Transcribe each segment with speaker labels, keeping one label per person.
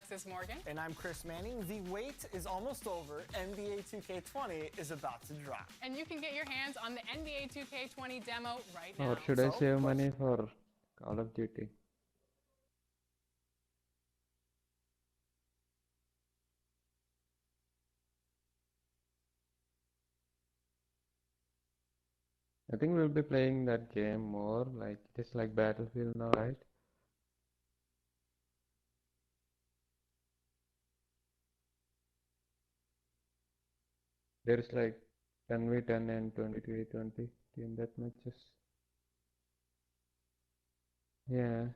Speaker 1: This is Morgan.
Speaker 2: And I'm Chris Manning. The wait is almost over. NBA 2K20 is about to drop.
Speaker 1: And you can get your hands on the NBA 2K20 demo right now.
Speaker 3: Or should I save money for Call of Duty? I think we'll be playing that game more, like just like Battlefield now, right? There's like 10v10 and 20v20 team that matches. Yeah.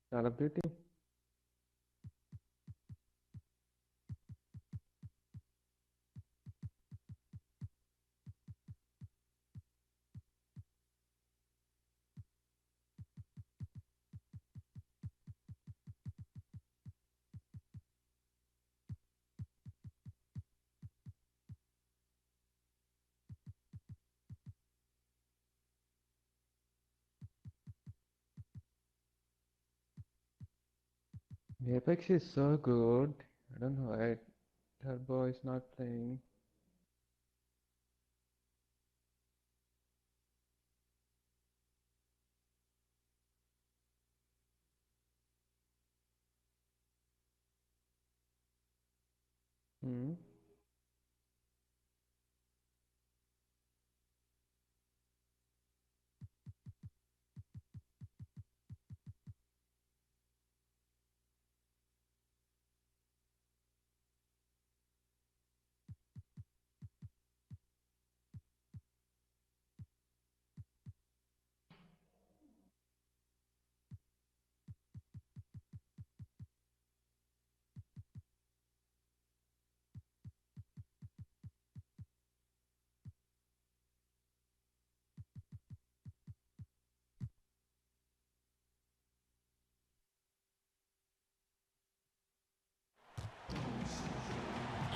Speaker 3: Call of Duty? Apex is so good. I don't know why Turbo is not playing. Hmm.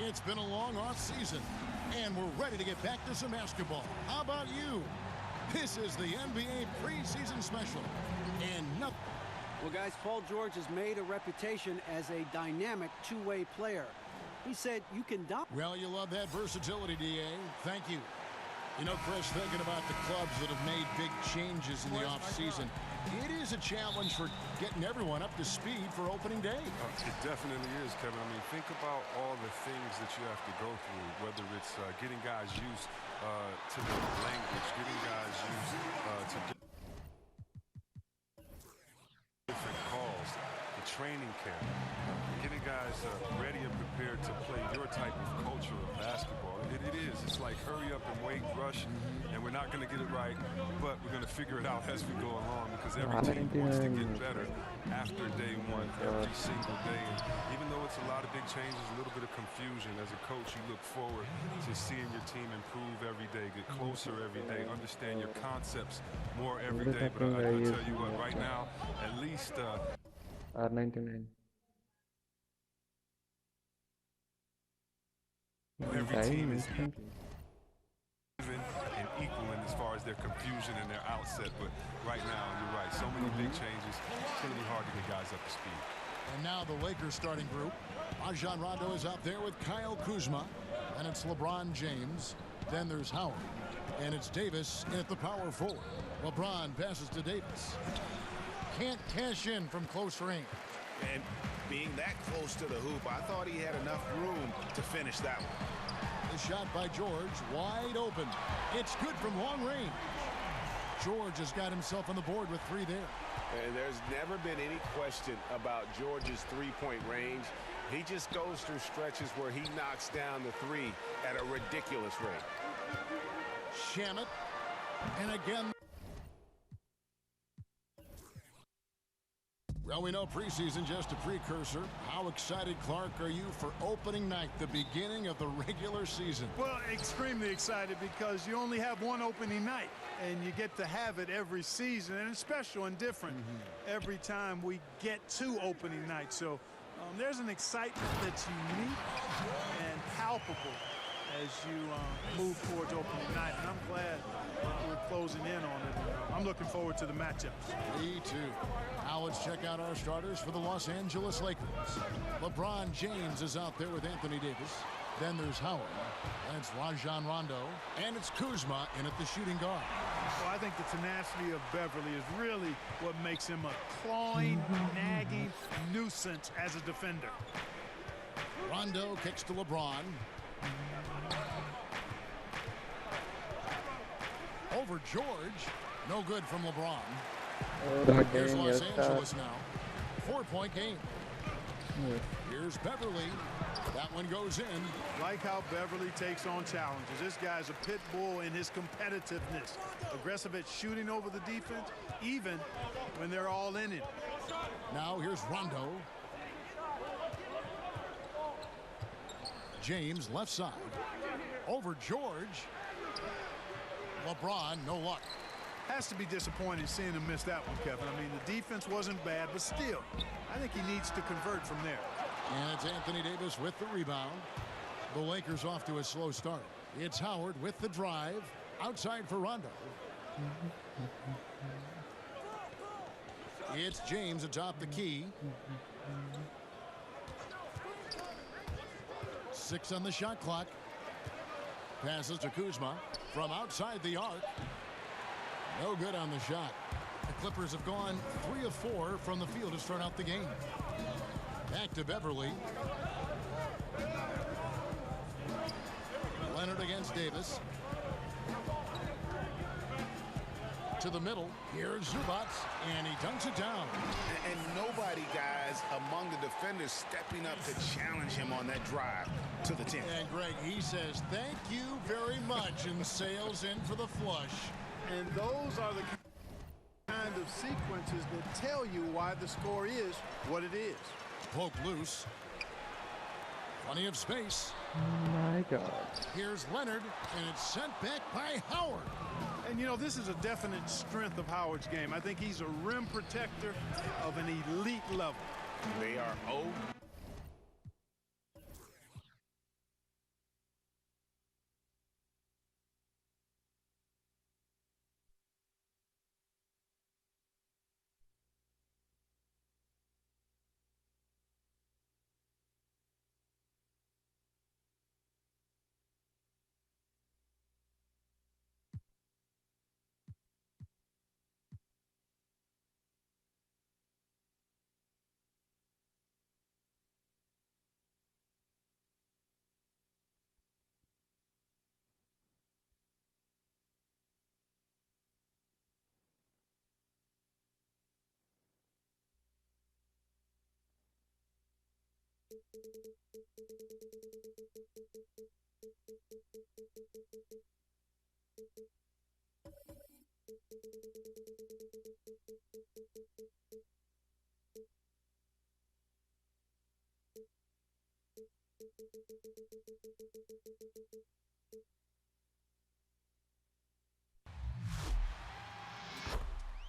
Speaker 4: It's been a long off season, and we're ready to get back to some basketball. How about you? This is the NBA preseason special, and nothing.
Speaker 5: Well, guys, Paul George has made a reputation as a dynamic two-way player. He said you can
Speaker 4: Well, you love that versatility, DA. Thank you. You know, Chris, thinking about the clubs that have made big changes in the offseason, it is a challenge for getting everyone up to speed for opening day.
Speaker 6: It definitely is, Kevin. I mean, think about all the things that you have to go through, whether it's getting guys used to the language, getting guys used to different calls, the training camp, getting guys ready and prepared to play your type of culture of basketball. It is. It's like hurry up and wait, rush, and we're not going to get it right, but we're going to figure it out as we go along because every team wants to get better after day one, every single day. And even though it's a lot of big changes, a little bit of confusion, as a coach, you look forward to seeing your team improve every day, get closer every day, understand your concepts more every day. But I can tell you what, right now, at least...
Speaker 3: R99.
Speaker 6: Every team is even and equal in as far as their confusion and their outset. But right now, you're right, so many big changes. It's going to be hard to get guys up to speed.
Speaker 4: And now the Lakers starting group. Rajon Rondo is out there with Kyle Kuzma. And it's LeBron James. Then there's Howard. And it's Davis at the power forward. LeBron passes to Davis. Can't cash in from close range.
Speaker 7: And being that close to the hoop, I thought he had enough room to finish that one.
Speaker 4: They shot by George, wide open. It's good from long range. George has got himself on the board with 3 there.
Speaker 7: And there's never been any question about George's three-point range. He just goes through stretches where he knocks down the 3 at a ridiculous rate.
Speaker 4: Shamet, and again. Well, we know preseason just a precursor. How excited, Clark, are you for opening night, the beginning of the regular season?
Speaker 8: Well, extremely excited because you only have one opening night, and you get to have it every season, and it's special and different every time we get to opening night. So there's an excitement that's unique and palpable as you move towards opening night, and I'm glad we're closing in on it. I'm looking forward to the matchups.
Speaker 4: Me too. Now let's check out our starters for the Los Angeles Lakers. LeBron James is out there with Anthony Davis. Then there's Howard. And it's Rajon Rondo. And it's Kuzma in at the shooting guard.
Speaker 8: Well, I think the tenacity of Beverly is really what makes him a clawing, nagging nuisance as a defender.
Speaker 4: Rondo kicks to LeBron. Over George. No good from LeBron.
Speaker 3: Oh,
Speaker 4: Here's
Speaker 3: game,
Speaker 4: Los
Speaker 3: yes,
Speaker 4: Angeles now. 4-point game. Here's Beverly. That one goes in.
Speaker 8: Like how Beverly takes on challenges. This guy's a pit bull in his competitiveness. Aggressive at shooting over the defense, even when they're all in it.
Speaker 4: Now here's Rondo. James left side. Over George. LeBron, no luck.
Speaker 8: Has to be disappointing seeing him miss that one, Kevin. I mean, the defense wasn't bad, but still, I think he needs to convert from there.
Speaker 4: And it's Anthony Davis with the rebound. The Lakers off to a slow start. It's Howard with the drive. Outside for Rondo. It's James atop the key. 6 on the shot clock. Passes to Kuzma from outside the arc. No good on the shot. The Clippers have gone 3 of 4 from the field to start out the game. Back to Beverly. Leonard against Davis. To the middle. Here's Zubac, and he dunks it down.
Speaker 7: And nobody, guys, among the defenders stepping up to challenge him on that drive to the 10.
Speaker 4: And Greg, he says, thank you very much, and sails in for the flush.
Speaker 8: And those are the kind of sequences that tell you why the score is what it is.
Speaker 4: Poke loose. Plenty of space.
Speaker 3: My God.
Speaker 4: Here's Leonard, and it's sent back by Howard.
Speaker 8: And, you know, this is a definite strength of Howard's game. I think he's a rim protector of an elite level.
Speaker 7: They are 0.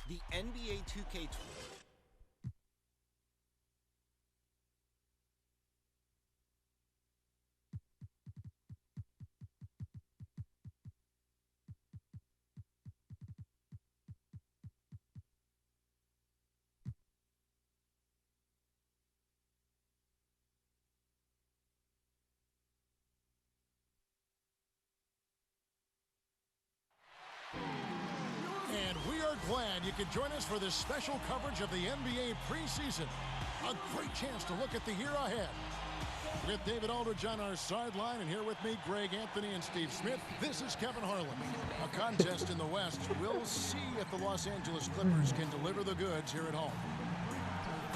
Speaker 9: The NBA 2K.
Speaker 4: And we are glad you could join us for this special coverage of the NBA preseason. A great chance to look at the year ahead. With David Aldridge on our sideline, and here with me, Greg Anthony and Steve Smith, this is Kevin Harlan. A contest in the West. We'll see if the Los Angeles Clippers can deliver the goods here at home.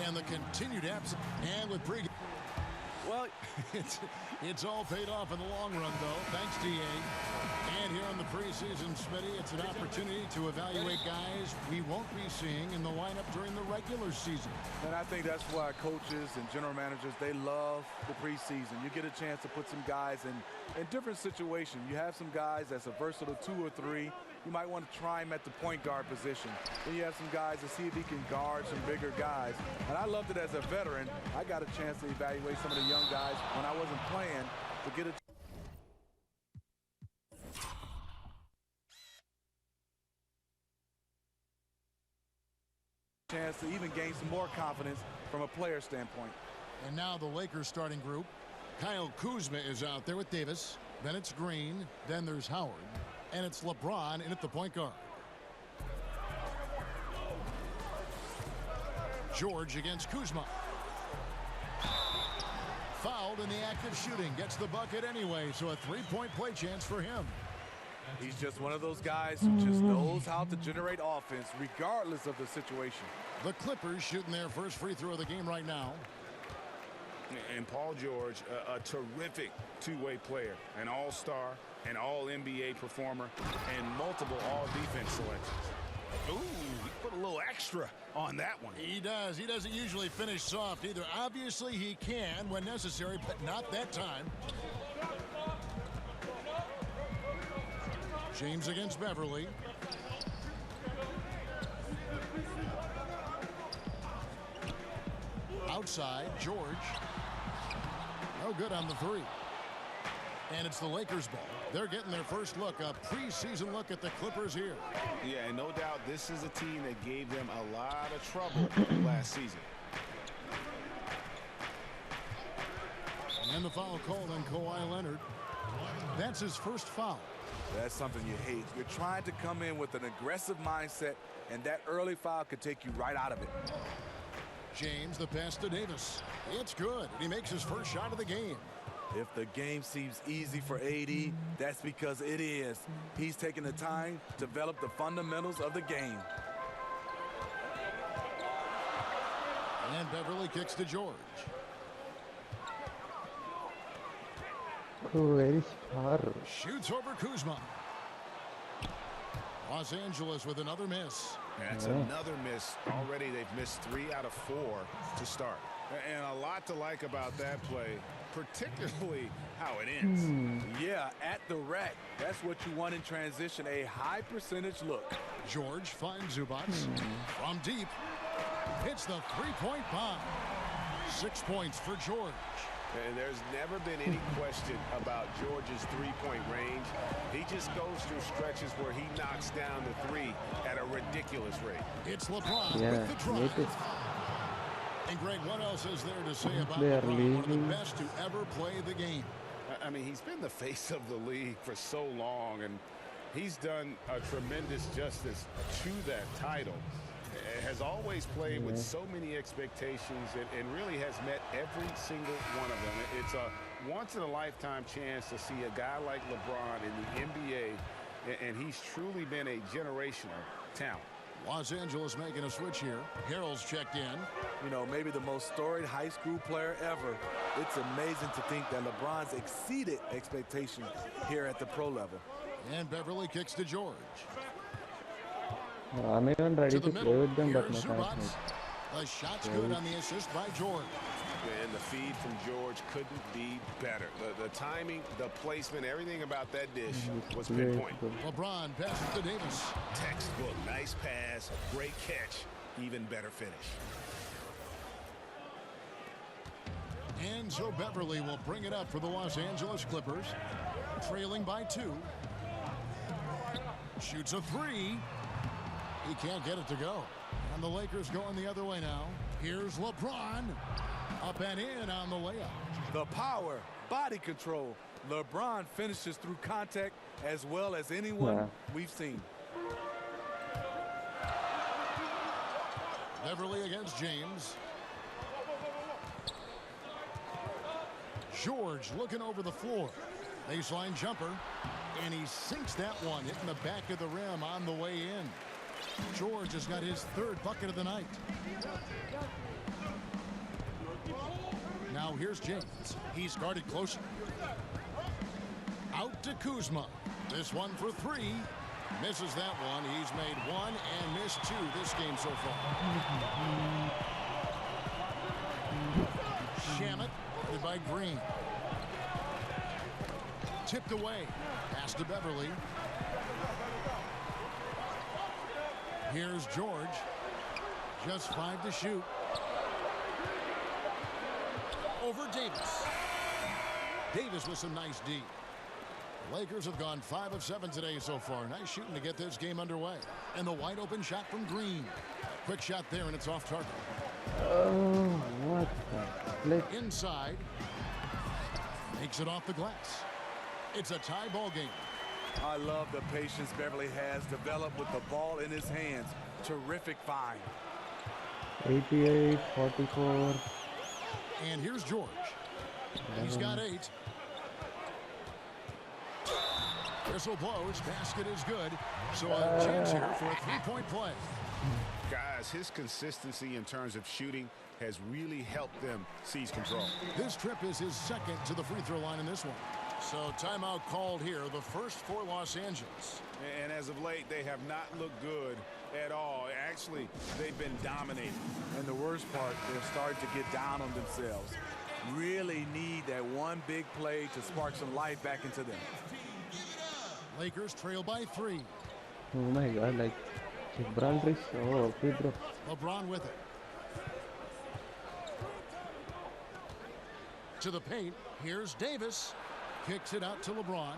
Speaker 4: And the continued absence, and with pre. Well, it's all paid off in the long run, though. Thanks, DA. And here on the preseason, Smitty, it's an opportunity to evaluate guys we won't be seeing in the lineup during the regular season.
Speaker 10: And I think that's why coaches and general managers, they love the preseason. You get a chance to put some guys in different situations. You have some guys that's a versatile 2 or 3. You might want to try him at the point guard position. Then you have some guys to see if he can guard some bigger guys. And I loved it as a veteran. I got a chance to evaluate some of the young guys when I wasn't playing to get a chance to even gain some more confidence from a player standpoint.
Speaker 4: And now the Lakers starting group. Kyle Kuzma is out there with Davis. Then it's Green. Then there's Howard. And it's LeBron in at the point guard. George against Kuzma. Fouled in the act of shooting. Gets the bucket anyway, so a 3-point play chance for him.
Speaker 10: He's just one of those guys who just knows how to generate offense regardless of the situation.
Speaker 4: The Clippers shooting their first free throw of the game right now.
Speaker 7: And Paul George, a terrific two-way player, an all-star, an all-NBA performer, and multiple all-defense selections. Ooh, he put a little extra on that one.
Speaker 4: He does. He doesn't usually finish soft either. Obviously, he can when necessary, but not that time. James against Beverly. Outside, George. No good on the 3. And it's the Lakers ball. They're getting their first look, a preseason look at the Clippers here.
Speaker 7: Yeah, and no doubt this is a team that gave them a lot of trouble last season.
Speaker 4: And the foul called on Kawhi Leonard. That's his first foul.
Speaker 10: That's something you hate. You're trying to come in with an aggressive mindset, and that early foul could take you right out of it.
Speaker 4: James, the pass to Davis. It's good, and he makes his first shot of the game.
Speaker 10: If the game seems easy for AD, that's because it is. He's taking the time to develop the fundamentals of the game.
Speaker 4: And Beverly kicks to George.
Speaker 3: Oh, very far.
Speaker 4: Shoots over Kuzma. Los Angeles with another miss.
Speaker 7: That's another miss. Already they've missed 3 out of 4 to start. And a lot to like about that play, particularly how it ends.
Speaker 10: Yeah, at the rack. That's what you want in transition, a high percentage look.
Speaker 4: George finds Zubac from deep. Hits the 3-point bomb. 6 points for George.
Speaker 7: And there's never been any question about George's three-point range. He just goes through stretches where he knocks down the 3 at a ridiculous rate.
Speaker 4: It's LeBron with the drive. And Greg, what else is there to say about LeBron, one of the best to ever play the game?
Speaker 7: I mean, he's been the face of the league for so long, and he's done a tremendous justice to that title. Has always played with so many expectations and really has met every single one of them. It's a once-in-a-lifetime chance to see a guy like LeBron in the NBA, and he's truly been a generational talent.
Speaker 4: Los Angeles making a switch here. Harrell's checked in.
Speaker 10: You know, maybe the most storied high school player ever. It's amazing to think that LeBron's exceeded expectations here at the pro level.
Speaker 4: And Beverly kicks to George.
Speaker 3: I'm even ready to play with them, but my
Speaker 4: Zubac.
Speaker 3: chance.
Speaker 4: The shot's good on the assist by George.
Speaker 7: And the feed from George couldn't be better. The timing, the placement, everything about that dish was pinpoint.
Speaker 4: LeBron passes to Davis.
Speaker 7: Textbook, nice pass, great catch, even better finish.
Speaker 4: And so Beverly will bring it up for the Los Angeles Clippers. Trailing by 2. Shoots a 3. He can't get it to go. And the Lakers going the other way now. Here's LeBron. Up and in on the layup.
Speaker 10: The power, body control. LeBron finishes through contact as well as anyone we've seen.
Speaker 4: Beverly against James. George looking over the floor. Baseline jumper. And he sinks that one, hitting the back of the rim on the way in. George has got his third bucket of the night. Now here's James. He's guarded closer. Out to Kuzma. This one for three. Misses that one. He's made one and missed two this game so far. Shamet, guarded by Green. Tipped away. Pass to Beverly. Here's George. Just 5 to shoot. Over Davis. Davis with some nice D. The Lakers have gone 5 of 7 today so far. Nice shooting to get this game underway. And the wide open shot from Green. Quick shot there, and it's off target.
Speaker 3: Oh, what the?
Speaker 4: Inside. Makes it off the glass. It's a tie ball game.
Speaker 10: I love the patience Beverly has developed with the ball in his hands. Terrific find.
Speaker 3: 88, 44.
Speaker 4: And here's George. He's got 8. Whistle blows. Basket is good. So a chance here for a 3-point play.
Speaker 7: Guys, his consistency in terms of shooting has really helped them seize control.
Speaker 4: This trip is his second to the free throw line in this one. So timeout called here, the first for Los Angeles.
Speaker 7: And as of late, they have not looked good at all. Actually, they've been dominating.
Speaker 10: And the worst part, they're starting to get down on themselves. Really need that one big play to spark some life back into them.
Speaker 4: Lakers trail by 3.
Speaker 3: Oh my God, like Gibraltar is so okay, bro.
Speaker 4: LeBron with it. To the paint. Here's Davis. Kicks it out to LeBron.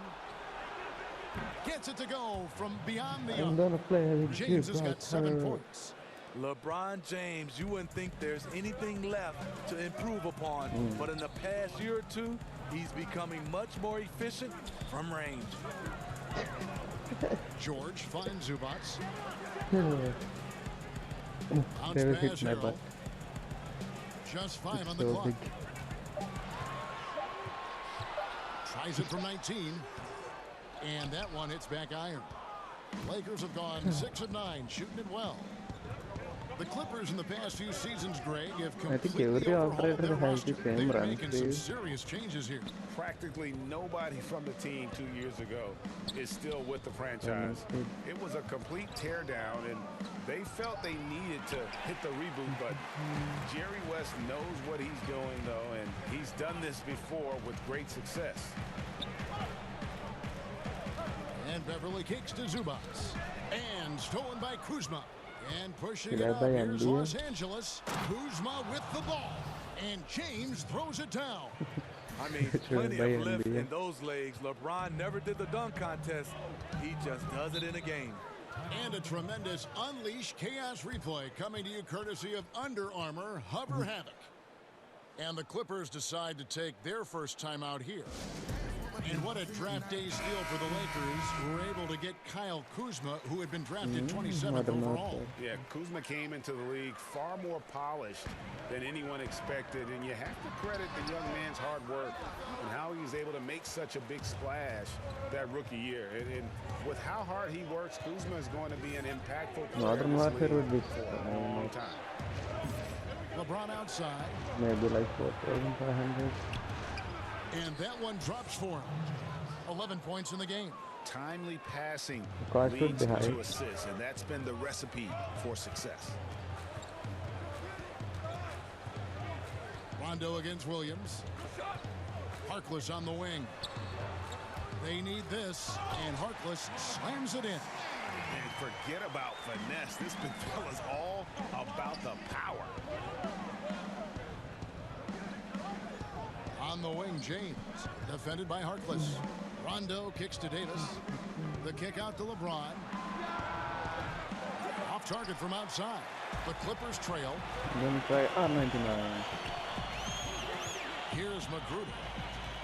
Speaker 4: Gets it to go from beyond the
Speaker 3: I'm gonna play with
Speaker 4: James has got 7 points.
Speaker 10: LeBron James, you wouldn't think there's anything left to improve upon, but in the past year or two, he's becoming much more efficient from range.
Speaker 4: George finds Zubats. Bounce
Speaker 3: Davis
Speaker 4: pass
Speaker 3: hit my
Speaker 4: arrow.
Speaker 3: butt.
Speaker 4: Just 5
Speaker 3: It's
Speaker 4: on the
Speaker 3: so
Speaker 4: clock.
Speaker 3: big.
Speaker 4: Tries it from 19. And that one hits back iron. Lakers have gone 6 of 9, shooting it well. The Clippers in the past few seasons, Greg, have completely
Speaker 3: every
Speaker 4: overhauled
Speaker 3: operator
Speaker 4: their
Speaker 3: has
Speaker 4: roster.
Speaker 3: the same
Speaker 4: They're
Speaker 3: run
Speaker 4: making some
Speaker 3: speed.
Speaker 4: serious changes here.
Speaker 7: Practically nobody from the team 2 years ago is still with the franchise. It was a complete teardown, and they felt they needed to hit the reboot, but Jerry West knows what he's doing, though, and he's done this before with great success.
Speaker 4: And Beverly kicks to Zubats. And stolen by Kuzma. And pushing it
Speaker 3: Led
Speaker 4: up,
Speaker 3: by
Speaker 4: here's
Speaker 3: NBA.
Speaker 4: Los Angeles. Kuzma with the ball. And James throws it down.
Speaker 10: I mean, plenty of lift in those legs. LeBron never did the dunk contest. He just does it in a game.
Speaker 4: And a tremendous Unleash Chaos replay coming to you courtesy of Under Armour Hover Havoc. And the Clippers decide to take their first time out here. And what a draft day steal for the Lakers, who were able to get Kyle Kuzma, who had been drafted 27th overall.
Speaker 7: Yeah, Kuzma came into the league far more polished than anyone expected, and you have to credit the young man's hard work and how he was able to make such a big splash that rookie year. And with how hard he works, Kuzma is going to be an impactful player
Speaker 3: Modern
Speaker 7: in this
Speaker 3: Warfare
Speaker 7: league
Speaker 3: would be
Speaker 7: for a long time.
Speaker 4: LeBron outside.
Speaker 3: maybe like 4,500.
Speaker 4: And that one drops for him. 11 points in the game.
Speaker 7: Timely passing
Speaker 3: Cost would
Speaker 7: leads
Speaker 3: be high.
Speaker 7: to assists, and that's been the recipe for success.
Speaker 4: Rondo against Williams. Harkless on the wing. They need this, and Harkless slams it in.
Speaker 7: And forget about finesse. This Bethel is all about the power.
Speaker 4: On the wing, James, defended by Harkless. Rondo kicks to Davis. The kick out to LeBron. Off target from outside. The Clippers trail.
Speaker 3: I'm gonna try R99.
Speaker 4: Here's Magruder.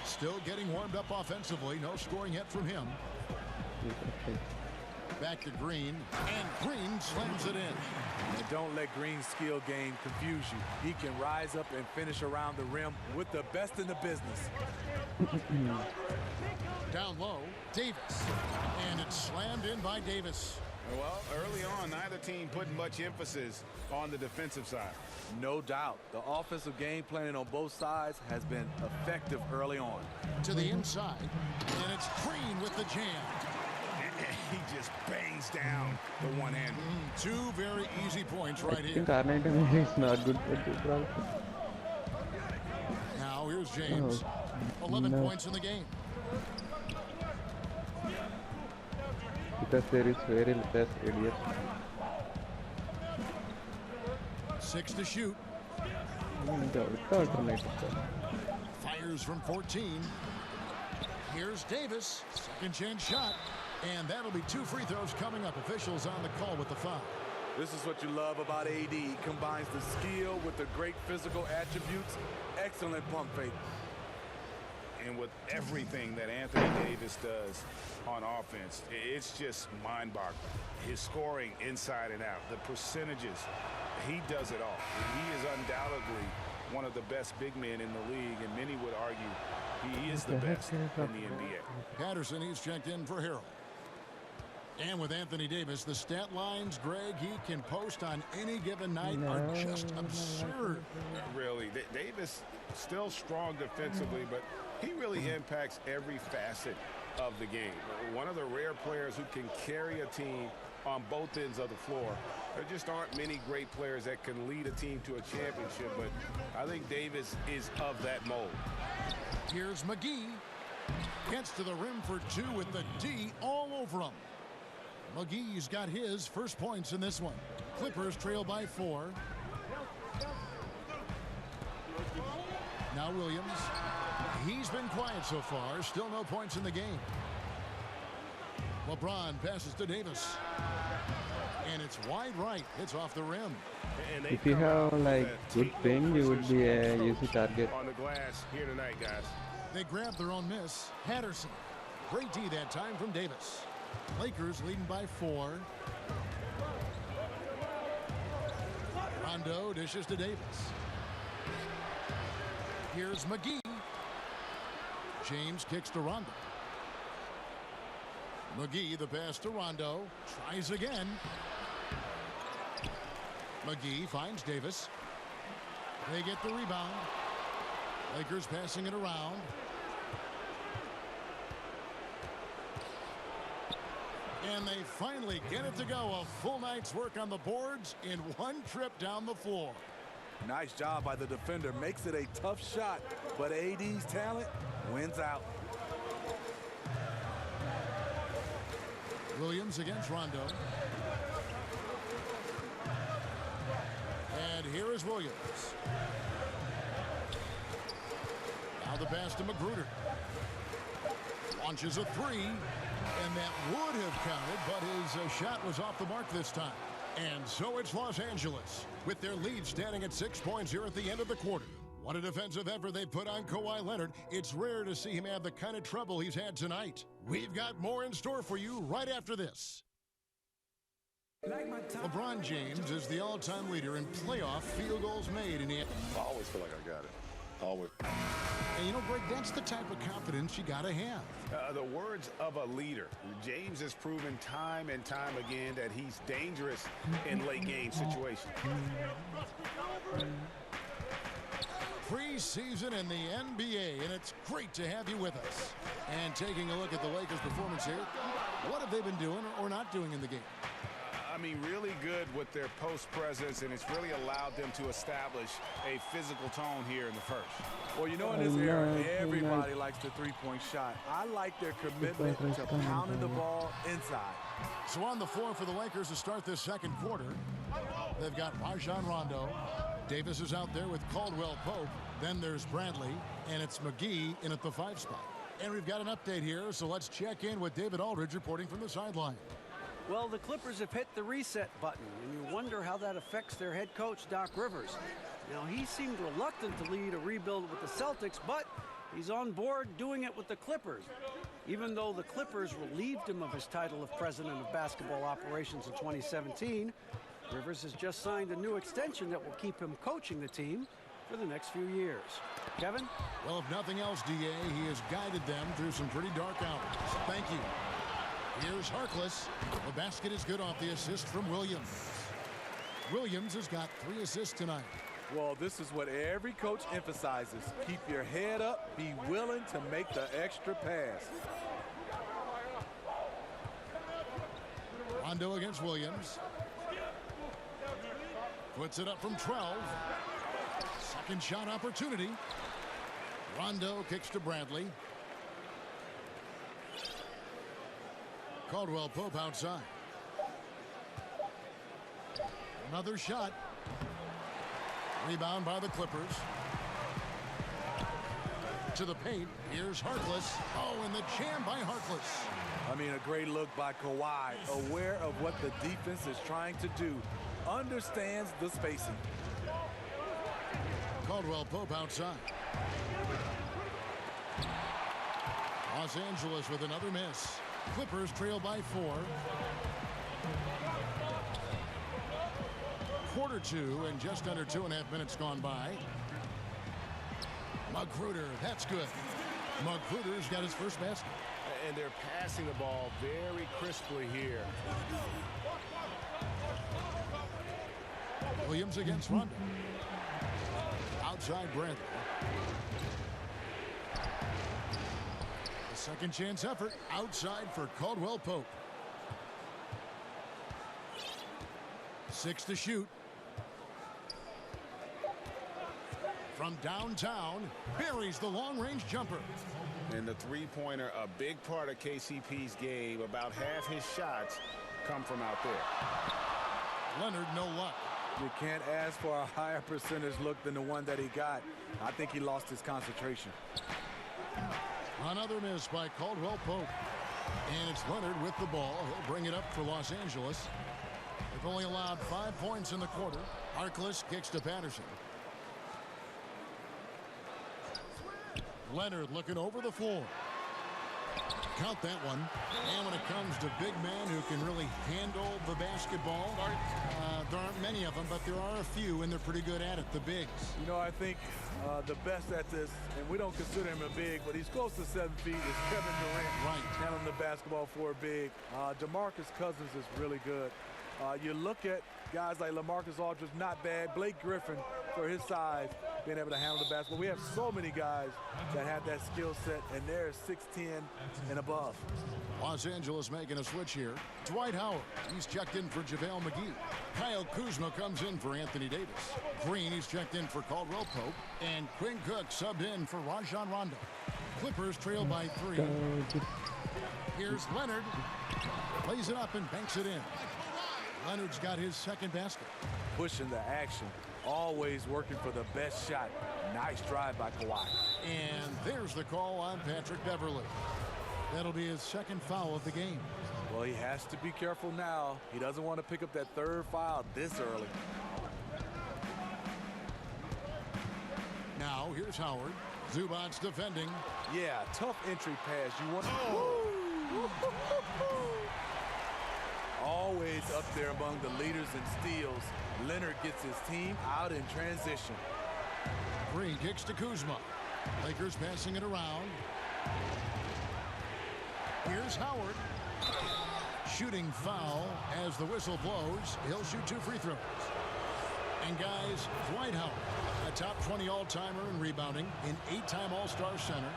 Speaker 4: Still getting warmed up offensively. No scoring yet from him. Back to Green, and Green slams it in.
Speaker 10: And don't let Green's skill game confuse you. He can rise up and finish around the rim with the best in the business.
Speaker 4: Down low, Davis. And it's slammed in by Davis.
Speaker 7: Well, early on, neither team put much emphasis on the defensive side.
Speaker 10: No doubt. The offensive game planning on both sides has been effective early on.
Speaker 4: To the inside, and it's Green with the jam.
Speaker 7: He just bangs down the one-hander.
Speaker 4: Two very easy points right
Speaker 3: I
Speaker 4: here.
Speaker 3: think R99 is not good for this also.
Speaker 4: Now here's James. 11 points in the game.
Speaker 3: Because there is very less radius.
Speaker 4: 6 to shoot.
Speaker 3: The alternative.
Speaker 4: Fires from 14. Here's Davis. Second chance shot. And that'll be 2 free throws coming up. Officials on the call with the foul.
Speaker 10: This is what you love about AD. He combines the skill with the great physical attributes. Excellent pump fake.
Speaker 7: And with everything that Anthony Davis does on offense, it's just mind-boggling. His scoring inside and out, the percentages, he does it all. He is undoubtedly one of the best big men in the league, and many would argue he is the best in the NBA.
Speaker 4: Patterson, he's checked in for Harrell. And with Anthony Davis, the stat lines, Greg, he can post on any given night are just absurd.
Speaker 7: Really, Davis still strong defensively, but he really impacts every facet of the game. One of the rare players who can carry a team on both ends of the floor. There just aren't many great players that can lead a team to a championship, but I think Davis is of that mold.
Speaker 4: Here's McGee. Gets to the rim for 2 with the D all over him. McGee's got his first points in this one. Clippers trail by 4. Now Williams. He's been quiet so far. Still no points in the game. LeBron passes to Davis. And it's wide right. It's off the rim.
Speaker 3: If you have like good ping, you would be a easy target.
Speaker 7: On the glass here tonight, guys.
Speaker 4: They grab their own miss. Patterson. Great D that time from Davis. Lakers leading by 4. Rondo dishes to Davis. Here's McGee. James kicks to Rondo. McGee, the pass to Rondo. Tries again. McGee finds Davis. They get the rebound. Lakers passing it around. And they finally get it to go. A full night's work on the boards in one trip down the floor.
Speaker 10: Nice job by the defender. Makes it a tough shot, but AD's talent wins out.
Speaker 4: Williams against Rondo. And here is Williams. Now the pass to Magruder. Launches a 3. And that would have counted, but his shot was off the mark this time. And so it's Los Angeles, with their lead standing at 6 points here at the end of the quarter. What a defensive effort they put on Kawhi Leonard. It's rare to see him have the kind of trouble he's had tonight. We've got more in store for you right after this. LeBron James is the all-time leader in playoff field goals made in the...
Speaker 11: I always feel like I got it. Always.
Speaker 4: And you know, Greg, that's the type of confidence you gotta have.
Speaker 7: The words of a leader. James has proven time and time again that he's dangerous in late game situations.
Speaker 4: Preseason in the NBA, and it's great to have you with us. And taking a look at the Lakers' performance here, what have they been doing or not doing in the game?
Speaker 7: I mean, really good with their post presence, and it's really allowed them to establish a physical tone here in the first.
Speaker 10: Well, you know, in this era, everybody likes the three-point shot. I like their commitment to pounding the ball inside.
Speaker 4: So on the floor for the Lakers to start this second quarter, they've got Rajon Rondo. Davis is out there with Caldwell Pope. Then there's Bradley, and it's McGee in at the 5 spot. And we've got an update here, so let's check in with David Aldridge reporting from the sideline.
Speaker 5: Well, the Clippers have hit the reset button, and you wonder how that affects their head coach, Doc Rivers. Now, he seemed reluctant to lead a rebuild with the Celtics, but he's on board doing it with the Clippers. Even though the Clippers relieved him of his title of president of basketball operations in 2017, Rivers has just signed a new extension that will keep him coaching the team for the next few years. Kevin?
Speaker 4: Well, if nothing else, D.A., he has guided them through some pretty dark hours. Thank you. Here's Harkless. The basket is good off the assist from Williams. Williams has got 3 assists tonight.
Speaker 10: Well, this is what every coach emphasizes. Keep your head up. Be willing to make the extra pass.
Speaker 4: Rondo against Williams. Puts it up from 12. Second shot opportunity. Rondo kicks to Bradley. Caldwell Pope outside. Another shot. Rebound by the Clippers. To the paint. Here's Harkless. Oh, and the jam by Harkless.
Speaker 10: I mean, a great look by Kawhi. Aware of what the defense is trying to do. Understands the spacing.
Speaker 4: Caldwell Pope outside. Los Angeles with another miss. Clippers trail by 4. Quarter 2 and just under 2.5 minutes gone by. Magruder, that's good. Magruder's got his first basket.
Speaker 7: And they're passing the ball very crisply here.
Speaker 4: Williams against Rondo. Outside Bradley. The second chance effort outside for Caldwell Pope. 6 to shoot. From downtown, buries the long-range jumper.
Speaker 7: And the three-pointer, a big part of KCP's game. About half his shots come from out there.
Speaker 4: Leonard, no luck.
Speaker 10: You can't ask for a higher percentage look than the one that he got. I think he lost his concentration.
Speaker 4: Another miss by Caldwell Pope. And it's Leonard with the ball. He'll bring it up for Los Angeles. They've only allowed 5 points in the quarter. Harkless kicks to Patterson. Leonard looking over the floor. Count that one. And when it comes to big men who can really handle the basketball, there aren't many of them, but there are a few, and they're pretty good at it, the bigs.
Speaker 10: You know, I think the best at this, and we don't consider him a big, but he's close to 7 feet, is Kevin Durant.
Speaker 4: Right.
Speaker 10: Handling the basketball for a big. DeMarcus Cousins is really good. You look at guys like LaMarcus Aldridge, not bad. Blake Griffin, for his size, being able to handle the basketball. We have so many guys that have that skill set, and they're 6'10" and above.
Speaker 4: Los Angeles making a switch here. Dwight Howard, he's checked in for JaVale McGee. Kyle Kuzma comes in for Anthony Davis. Green, he's checked in for Caldwell Pope. And Quinn Cook subbed in for Rajon Rondo. Clippers trail by 3. Here's Leonard. Lays it up and banks it in. Leonard's got his second basket.
Speaker 10: Pushing the action. Always working for the best shot. Nice drive by Kawhi.
Speaker 4: And there's the call on Patrick Beverley. That'll be his second foul of the game.
Speaker 10: Well, he has to be careful now. He doesn't want to pick up that 3rd foul this early.
Speaker 4: Now, here's Howard. Zubac's defending.
Speaker 10: Yeah, tough entry pass. You want always up there among the leaders in steals. Leonard gets his team out in transition.
Speaker 4: Green kicks to Kuzma. Lakers passing it around. Here's Howard. Shooting foul as the whistle blows. He'll shoot 2 free throws. And guys, Dwight Howard, a top 20 all-timer in rebounding, an 8-time All-Star center.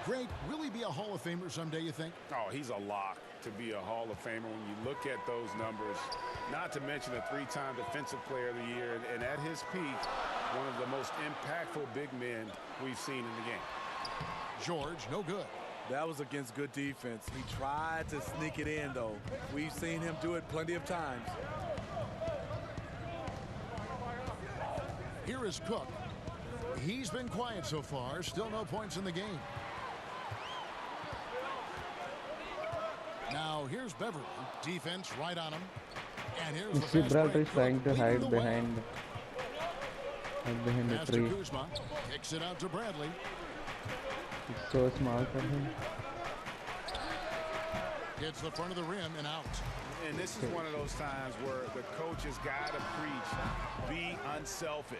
Speaker 4: Great, will he be a Hall of Famer someday, you think?
Speaker 7: Oh, he's a lock to be a Hall of Famer when you look at those numbers. Not to mention a 3-time Defensive Player of the Year. And at his peak, one of the most impactful big men we've seen in the game.
Speaker 4: George, no good.
Speaker 10: That was against good defense. He tried to sneak it in, though. We've seen him do it plenty of times.
Speaker 4: Here is Cook. He's been quiet so far. Still no points in the game. Now here's Beverly. Defense right on him. And here's the
Speaker 3: Gibraltar is trying to hide behind the
Speaker 4: Master
Speaker 3: tree.
Speaker 4: Kuzma kicks it out to Bradley.
Speaker 3: It's so small for him.
Speaker 4: Hits the front of the rim and out.
Speaker 7: And this is one of those times where the coach has got to preach, be unselfish.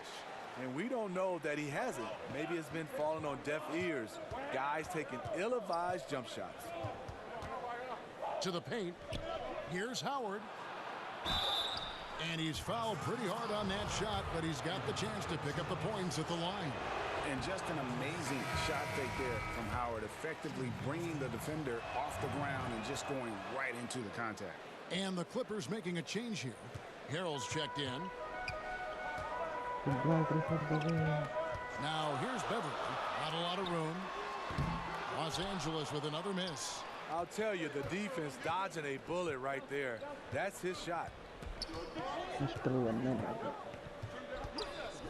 Speaker 10: And we don't know that he hasn't. Maybe it's been falling on deaf ears. Guys taking ill-advised jump shots.
Speaker 4: To the paint. Here's Howard. And he's fouled pretty hard on that shot, but he's got the chance to pick up the points at the line.
Speaker 7: And just an amazing shot fake there from Howard, effectively bringing the defender off the ground and just going right into the contact.
Speaker 4: And the Clippers making a change here. Harrell's checked in. Now here's Beverly. Not a lot of room. Los Angeles with another miss.
Speaker 10: I'll tell you, the defense dodging a bullet right there. That's his shot.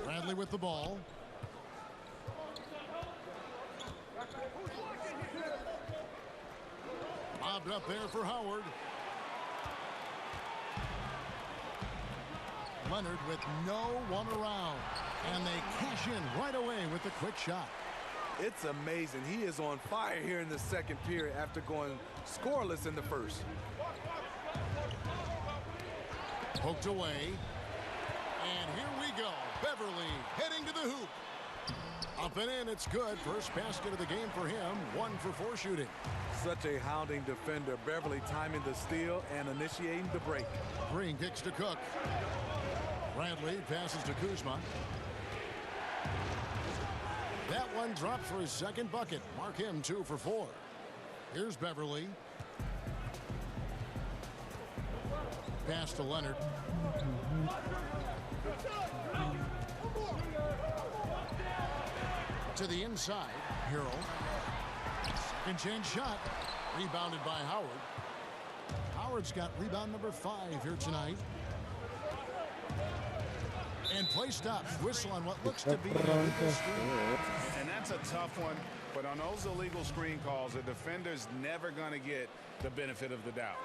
Speaker 4: Bradley with the ball. Lobbed up there for Howard. Leonard with no one around. And they cash in right away with the quick shot.
Speaker 10: It's amazing. He is on fire here in the second period after going scoreless in the first.
Speaker 4: Poked away. And here we go. Beverly heading to the hoop. Up and in, it's good. First basket of the game for him. 1 for 4 shooting.
Speaker 10: Such a hounding defender. Beverly timing the steal and initiating the break.
Speaker 4: Green kicks to Cook. Bradley passes to Kuzma. That one drops for his second bucket. Mark him 2 for 4. Here's Beverly. Pass to Leonard. To the inside. Harrell. Second chance shot. Rebounded by Howard. Howard's got rebound number 5 here tonight. And play stops. Whistle on what looks to be a illegal screen.
Speaker 7: And that's a tough one. But on those illegal screen calls, the defender's never going to get the benefit of the doubt.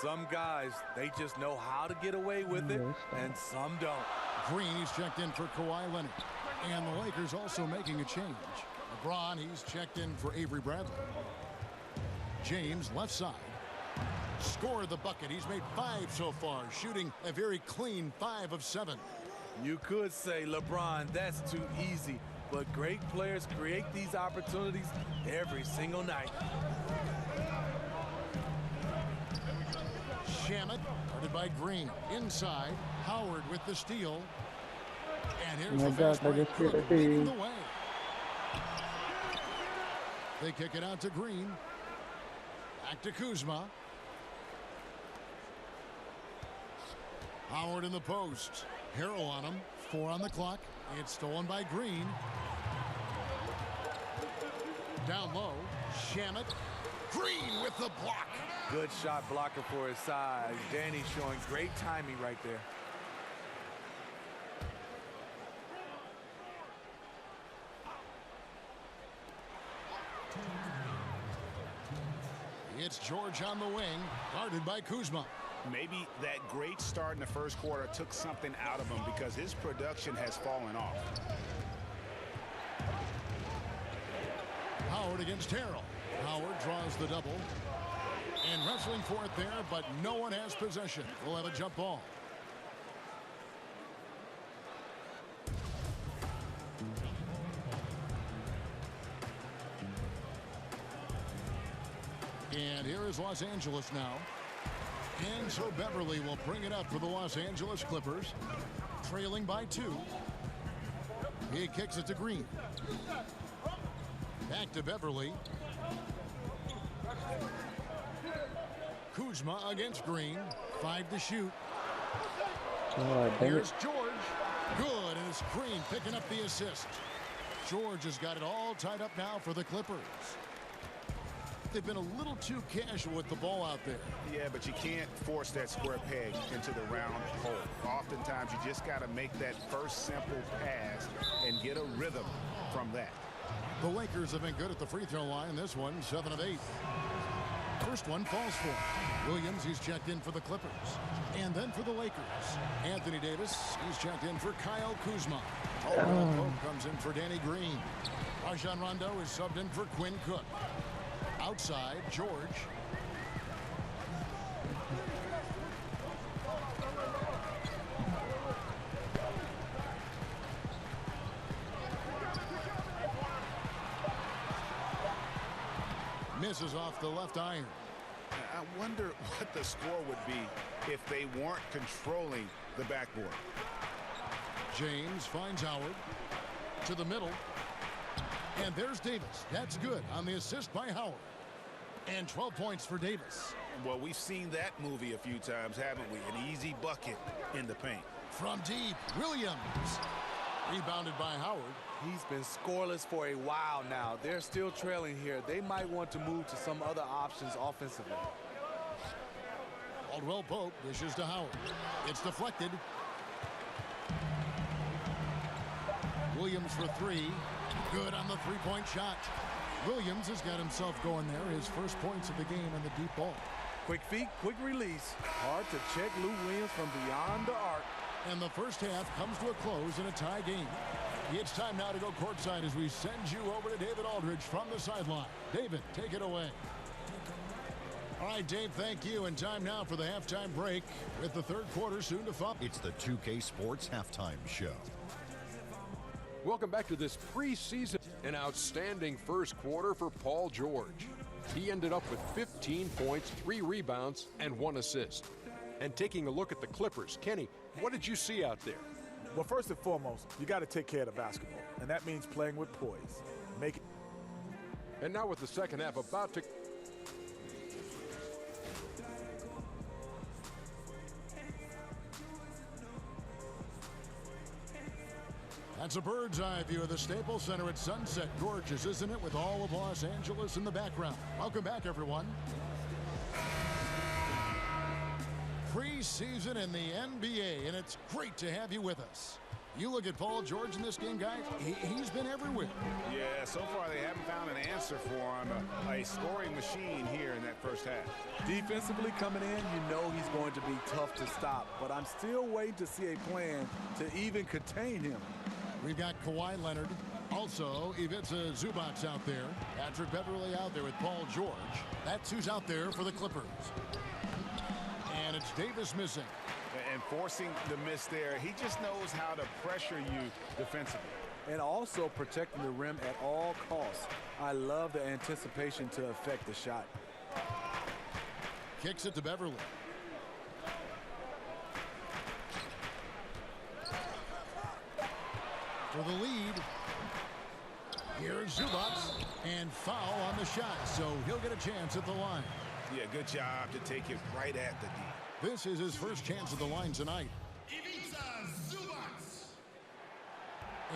Speaker 10: Some guys, they just know how to get away with it, and some don't.
Speaker 4: Green, he's checked in for Kawhi Leonard. And the Lakers also making a change. LeBron, he's checked in for Avery Bradley. James, left side. Scored the bucket. He's made 5 so far, shooting a very clean 5 of 7.
Speaker 10: You could say, LeBron, that's too easy. But great players create these opportunities every single night.
Speaker 4: Shamet, guarded by Green. Inside, Howard with the steal. And here's the fast break. Cook leading the way. They kick it out to Green. Back to Kuzma. Howard in the post. Harrell on him. 4 on the clock. It's stolen by Green. Down low. Shamet. Green with the block.
Speaker 10: Good shot blocker for his size. Danny showing great timing right there.
Speaker 4: It's George on the wing, guarded by Kuzma.
Speaker 7: Maybe that great start in the first quarter took something out of him because his production has fallen off.
Speaker 4: Howard against Harrell. Howard draws the double. And wrestling for it there, but no one has possession. We'll have a jump ball. And here is Los Angeles now. And so Beverly will bring it up for the Los Angeles Clippers. Trailing by 2. He kicks it to Green. Back to Beverly. Kuzma against Green. 5 to shoot. Here's George. Good, and it's Green picking up the assist. George has got it all tied up now for the Clippers. They've been a little too casual with the ball out there.
Speaker 7: Yeah, but you can't force that square peg into the round hole. Oftentimes, you just got to make that first simple pass and get a rhythm from that.
Speaker 4: The Lakers have been good at the free throw line. This one, 7 of 8. First one falls for Williams. He's checked in for the Clippers. And then for the Lakers, Anthony Davis. He's checked in for Kyle Kuzma. Pope comes in for Danny Green. Rajon Rondo is subbed in for Quinn Cook. Outside, George. misses off the left iron.
Speaker 7: I wonder what the score would be if they weren't controlling the backboard.
Speaker 4: James finds Howard to the middle. And there's Davis. That's good on the assist by Howard. And 12 points for Davis.
Speaker 7: Well, we've seen that movie a few times, haven't we? An easy bucket in the paint.
Speaker 4: From deep, Williams. Rebounded by Howard.
Speaker 10: He's been scoreless for a while now. They're still trailing here. They might want to move to some other options offensively.
Speaker 4: Caldwell Pope dishes to Howard. It's deflected. Williams for three. Good on the three-point shot. Williams has got himself going there. His first points of the game on the deep ball.
Speaker 10: Quick feet, quick release. Hard to check Lou Williams from beyond the arc.
Speaker 4: And the first half comes to a close in a tie game. It's time now to go courtside as we send you over to David Aldridge from the sideline. David, take it away. All right, Dave, thank you. And time now for the halftime break with the third quarter soon to follow.
Speaker 12: It's the 2K Sports Halftime Show.
Speaker 13: Welcome back to this preseason. An outstanding first quarter for Paul George. He ended up with 15 points, 3 rebounds, and 1 assist. And taking a look at the Clippers, Kenny, what did you see out there?
Speaker 14: Well, first and foremost, you got to take care of the basketball, and that means playing with poise. Make it.
Speaker 13: And now with the second half about to...
Speaker 4: That's a bird's eye view of the Staples Center at sunset. Gorgeous, isn't it, with all of Los Angeles in the background. Welcome back, everyone. Preseason in the NBA, and it's great to have you with us. You look at Paul George in this game, guys, he's been everywhere.
Speaker 7: Yeah, so far they haven't found an answer for him. A scoring machine here in that first half.
Speaker 10: Defensively coming in, you know he's going to be tough to stop, but I'm still waiting to see a plan to even contain him.
Speaker 4: We've got Kawhi Leonard. Also, Ivica Zubac out there. Patrick Beverly out there with Paul George. That's who's out there for the Clippers. And it's Davis missing.
Speaker 7: And forcing the miss there. He just knows how to pressure you defensively.
Speaker 10: And also protecting the rim at all costs. I love the anticipation to affect the shot.
Speaker 4: Kicks it to Beverly. For the lead. Here's Zubac, and foul on the shot, so he'll get a chance at the line.
Speaker 7: Yeah, good job to take it right at the D.
Speaker 4: This is his first chance at the line tonight.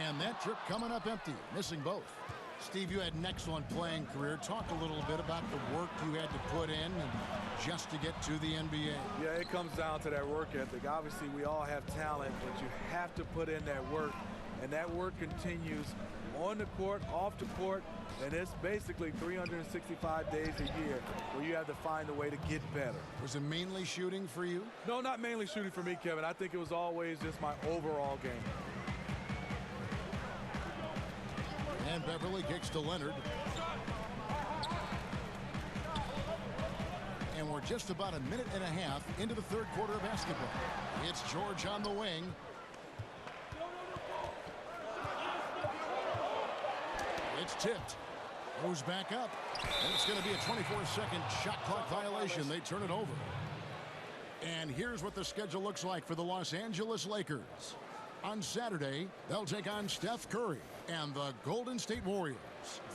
Speaker 4: And that trip coming up empty, missing both. Steve, you had an excellent playing career. Talk a little bit about the work you had to put in and just to get to the NBA.
Speaker 10: Yeah, it comes down to that work ethic. Obviously, we all have talent, but you have to put in that work. And that work continues on the court, off the court, and it's basically 365 days a year where you have to find a way to get better.
Speaker 4: Was it mainly shooting for you?
Speaker 10: No, not mainly shooting for me, Kevin. I think it was always just my overall game.
Speaker 4: And Beverly kicks to Leonard. And we're just about a minute and a half into the third quarter of basketball. It's George on the wing. It's tipped. Goes back up. And it's going to be a 24-second shot clock violation. They turn it over. And here's what the schedule looks like for the Los Angeles Lakers. On Saturday, they'll take on Steph Curry and the Golden State Warriors.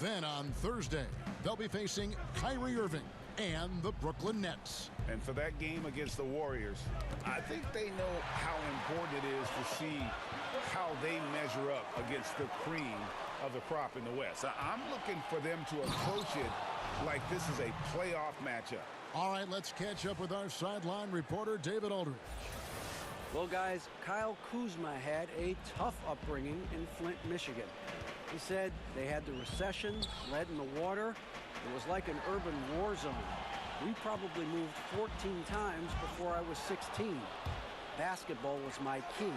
Speaker 4: Then on Thursday, they'll be facing Kyrie Irving and the Brooklyn Nets.
Speaker 7: And for that game against the Warriors, I think they know how important it is to see how they measure up against the cream of the crop in the West. I'm looking for them to approach it like this is a playoff matchup.
Speaker 4: All right, let's catch up with our sideline reporter, David Aldridge.
Speaker 5: Well, guys, Kyle Kuzma had a tough upbringing in Flint, Michigan. He said they had the recession, lead in the water. It was like an urban war zone. We probably moved 14 times before I was 16. Basketball was my key.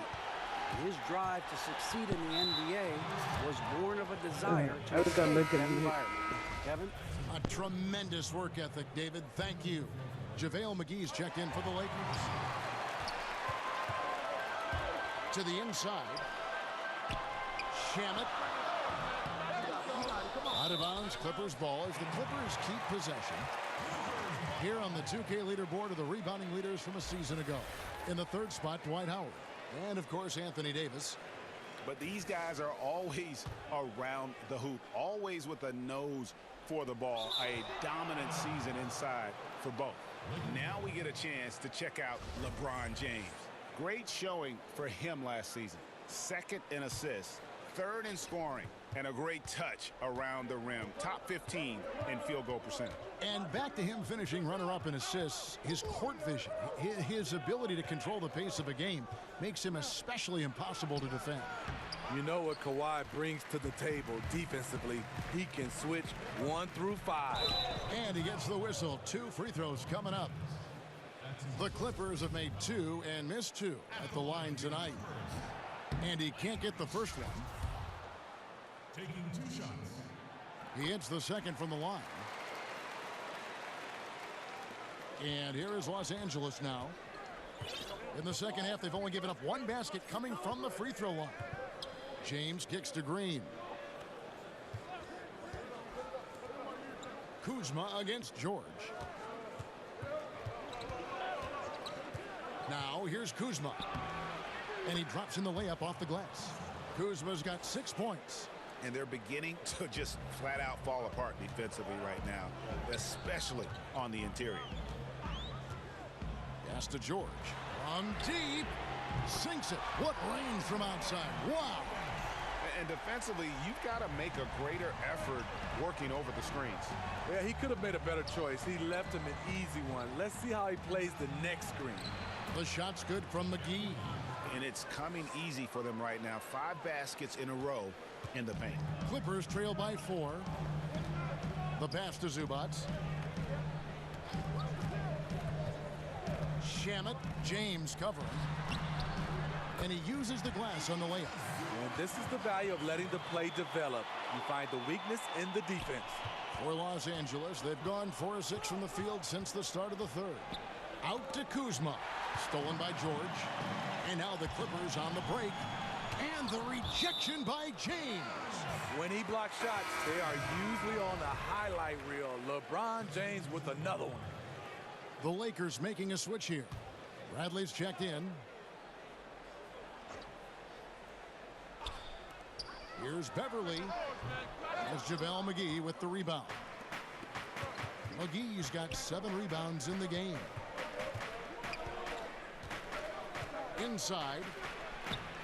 Speaker 5: His drive to succeed in the NBA was born of a desire to escape that environment. Kevin?
Speaker 4: A tremendous work ethic, David. Thank you. JaVale McGee's checked in for the Lakers. To the inside. Shamet. Out of bounds, Clippers ball as the Clippers keep possession. Here on the 2K leaderboard are the rebounding leaders from a season ago. In the third spot, Dwight Howard. And, of course, Anthony Davis.
Speaker 7: But these guys are always around the hoop, always with a nose for the ball. A dominant season inside for both. Now we get a chance to check out LeBron James. Great showing for him last season. Second in assists, third in scoring, and a great touch around the rim. Top 15 in field goal percentage.
Speaker 4: And back to him finishing runner-up in assists. His court vision, his ability to control the pace of a game makes him especially impossible to defend.
Speaker 10: You know what Kawhi brings to the table defensively. He can switch 1 through 5.
Speaker 4: And he gets the whistle. 2 free throws coming up. The Clippers have made 2 and missed 2 at the line tonight. And he can't get the first one.
Speaker 15: Taking 2 shots.
Speaker 4: He hits the second from the line. And here is Los Angeles now. In the second half, they've only given up 1 basket coming from the free throw line. James kicks to Green. Kuzma against George. Now here's Kuzma. And he drops in the layup off the glass. Kuzma's got 6 points.
Speaker 7: And they're beginning to just flat out fall apart defensively right now, especially on the interior.
Speaker 4: Pass to George. On deep. Sinks it. What range from outside. Wow.
Speaker 7: And defensively, you've got to make a greater effort working over the screens.
Speaker 10: Yeah, he could have made a better choice. He left him an easy one. Let's see how he plays the next screen.
Speaker 4: The shot's good from McGee.
Speaker 7: And it's coming easy for them right now. 5 baskets in a row in the paint.
Speaker 4: Clippers trail by 4. The pass to Zubac. Shamet. James covering. And he uses the glass on the layup.
Speaker 10: And this is the value of letting the play develop. You find the weakness in the defense.
Speaker 4: For Los Angeles, they've gone 4 of 6 from the field since the start of the third. Out to Kuzma. Stolen by George. And now the Clippers on the break. And the rejection by James.
Speaker 10: When he blocks shots, they are usually on the highlight reel. LeBron James with another one.
Speaker 4: The Lakers making a switch here. Bradley's checked in. Here's Beverly. As JaVale McGee with the rebound. McGee's got 7 rebounds in the game. Inside.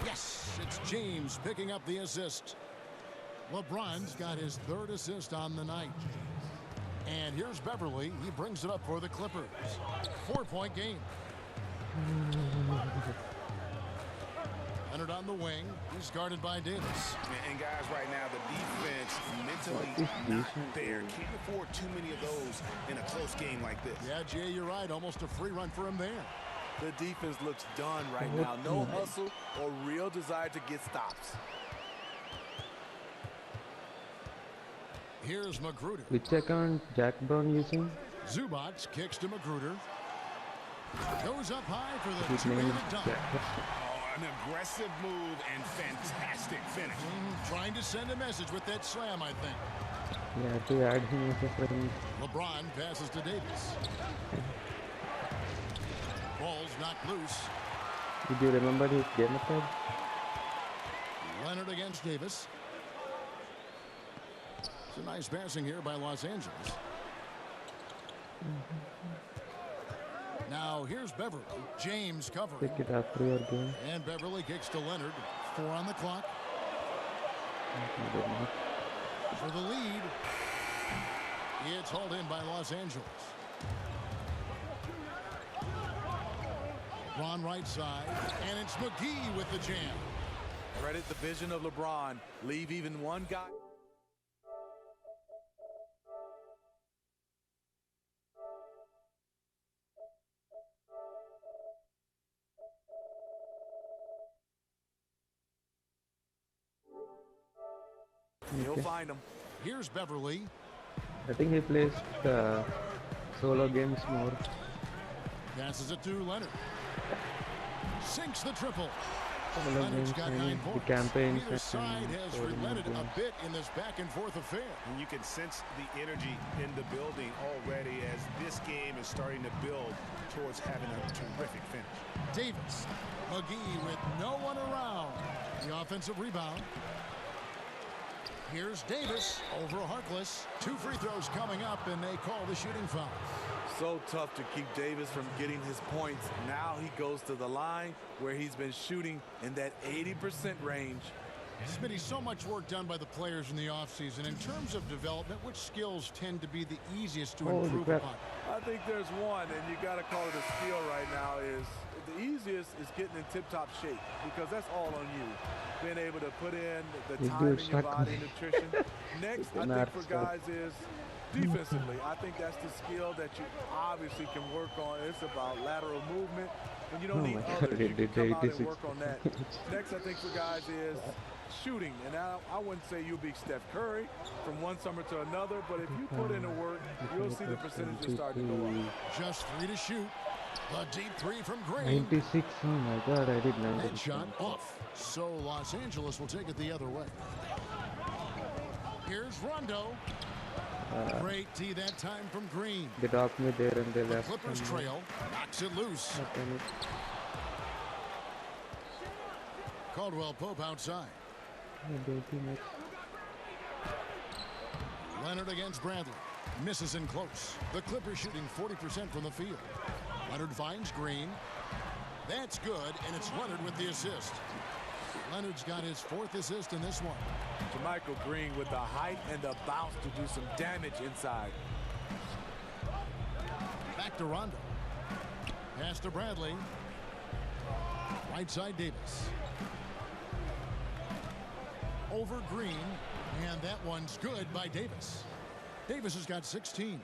Speaker 4: Yes, it's James picking up the assist. LeBron's got his 3rd assist on the night. And here's Beverly. He brings it up for the Clippers. 4-point game. Leonard on the wing. He's guarded by Davis.
Speaker 7: And guys, right now, the defense mentally not there. Can't afford too many of those in a close game like this.
Speaker 4: Yeah, Jay, you're right. Almost a free run for him there.
Speaker 10: The defense looks done right now. No hustle or real desire to get stops.
Speaker 4: Here's Magruder.
Speaker 3: Which account Jack Brown using?
Speaker 4: Zubac kicks to Magruder. Goes up high for the two-handed dunk.
Speaker 7: An aggressive move and fantastic finish.
Speaker 4: Trying to send a message with that slam, I think.
Speaker 3: Yeah, to add him as a friend.
Speaker 4: LeBron passes to Davis. Ball's knocked loose.
Speaker 3: Did you remember his game method?
Speaker 4: Leonard against Davis. It's a nice passing here by Los Angeles. Now here's Beverly. James covering.
Speaker 3: Pick it up for your game.
Speaker 4: And Beverly kicks to Leonard. 4 on the clock. For the lead. It's hauled in by Los Angeles. LeBron right side. And it's McGee with the jam.
Speaker 10: Credit the vision of LeBron. Leave even one guy. He'll find him.
Speaker 4: Here's Beverly.
Speaker 3: I think he plays the solo games more.
Speaker 4: Passes it to Leonard. Sinks the triple. Leonard's got 9
Speaker 3: the
Speaker 4: points.
Speaker 3: campaigns
Speaker 4: Neither side has
Speaker 3: and
Speaker 4: relented a
Speaker 3: games.
Speaker 4: bit in this back-and-forth affair.
Speaker 7: And you can sense the energy in the building already as this game is starting to build towards having a terrific finish.
Speaker 4: Davis. McGee with no one around. The offensive rebound. Here's Davis over Harkless. 2 free throws coming up, and they call the shooting foul.
Speaker 10: So tough to keep Davis from getting his points. Now he goes to the line where he's been shooting in that 80% range.
Speaker 4: Smitty, so much work done by the players in the offseason. In terms of development, which skills tend to be the easiest to improve upon?
Speaker 10: I think there's one, and you got to call it a skill right now, is the easiest is getting in tip-top shape, because that's all on you. Being able to put in the time in your body, nutrition. Next, I think for guys is defensively. I think that's the skill that you obviously can work on. It's about lateral movement, and you don't need others. You can come out and work on that. Next, I think for guys is shooting, and I wouldn't say you'll be Steph Curry from one summer to another, but if you put in the work, you'll see the percentages start to go up.
Speaker 4: Just 3 to shoot. A deep 3 from Green.
Speaker 3: 96. Oh my God, I did 96.
Speaker 4: Headshot off. So Los Angeles will take it the other way. Here's Rondo. Great D that time from Green.
Speaker 3: They dropped me there and they
Speaker 4: The
Speaker 3: left.
Speaker 4: Clippers trail. Knocks it loose. Caldwell Pope outside. Leonard against Bradley. Misses in close. The Clippers shooting 40% from the field. Leonard finds Green. That's good, and it's Leonard with the assist. Leonard's got his 4th assist in this one.
Speaker 10: Jermichael Green with the height and the bounce to do some damage inside.
Speaker 4: Back to Rondo. Pass to Bradley. Right side Davis. Over Green, and that one's good by Davis. Davis has got 16.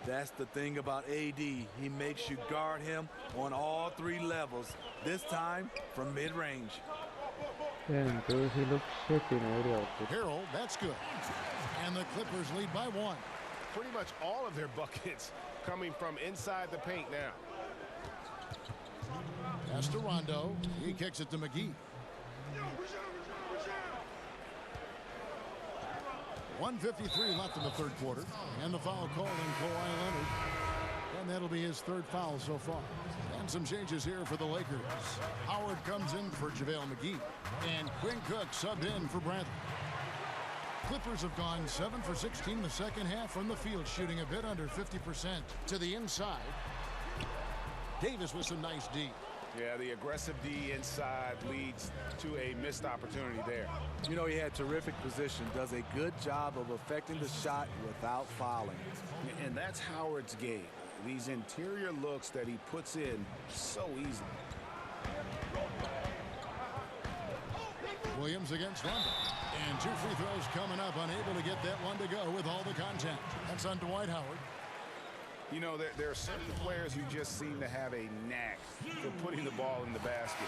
Speaker 10: That's the thing about AD. He makes you guard him on all 3 levels. This time from mid-range.
Speaker 3: Yeah, and he looks shaky in every outfit.
Speaker 4: Harrell, that's good. And the Clippers lead by 1.
Speaker 7: Pretty much all of their buckets coming from inside the paint now.
Speaker 4: Pass to Rondo. He kicks it to McGee. 1:53 left in the 3rd quarter. And the foul call on Kawhi Leonard. And that'll be his 3rd foul so far. And some changes here for the Lakers. Howard comes in for JaVale McGee. And Quinn Cook subbed in for Bradley. Clippers have gone 7 for 16 the second half from the field, shooting a bit under 50%. To the inside. Davis with some nice D.
Speaker 7: Yeah, the aggressive D inside leads to a missed opportunity there.
Speaker 10: You know, he had terrific position, does a good job of affecting the shot without fouling.
Speaker 7: And that's Howard's game. These interior looks that he puts in so easily.
Speaker 4: Williams against Rondo. And 2 free throws coming up, unable to get that one to go with all the contact. That's on Dwight Howard.
Speaker 7: You know, there are certain players who just seem to have a knack for putting the ball in the basket.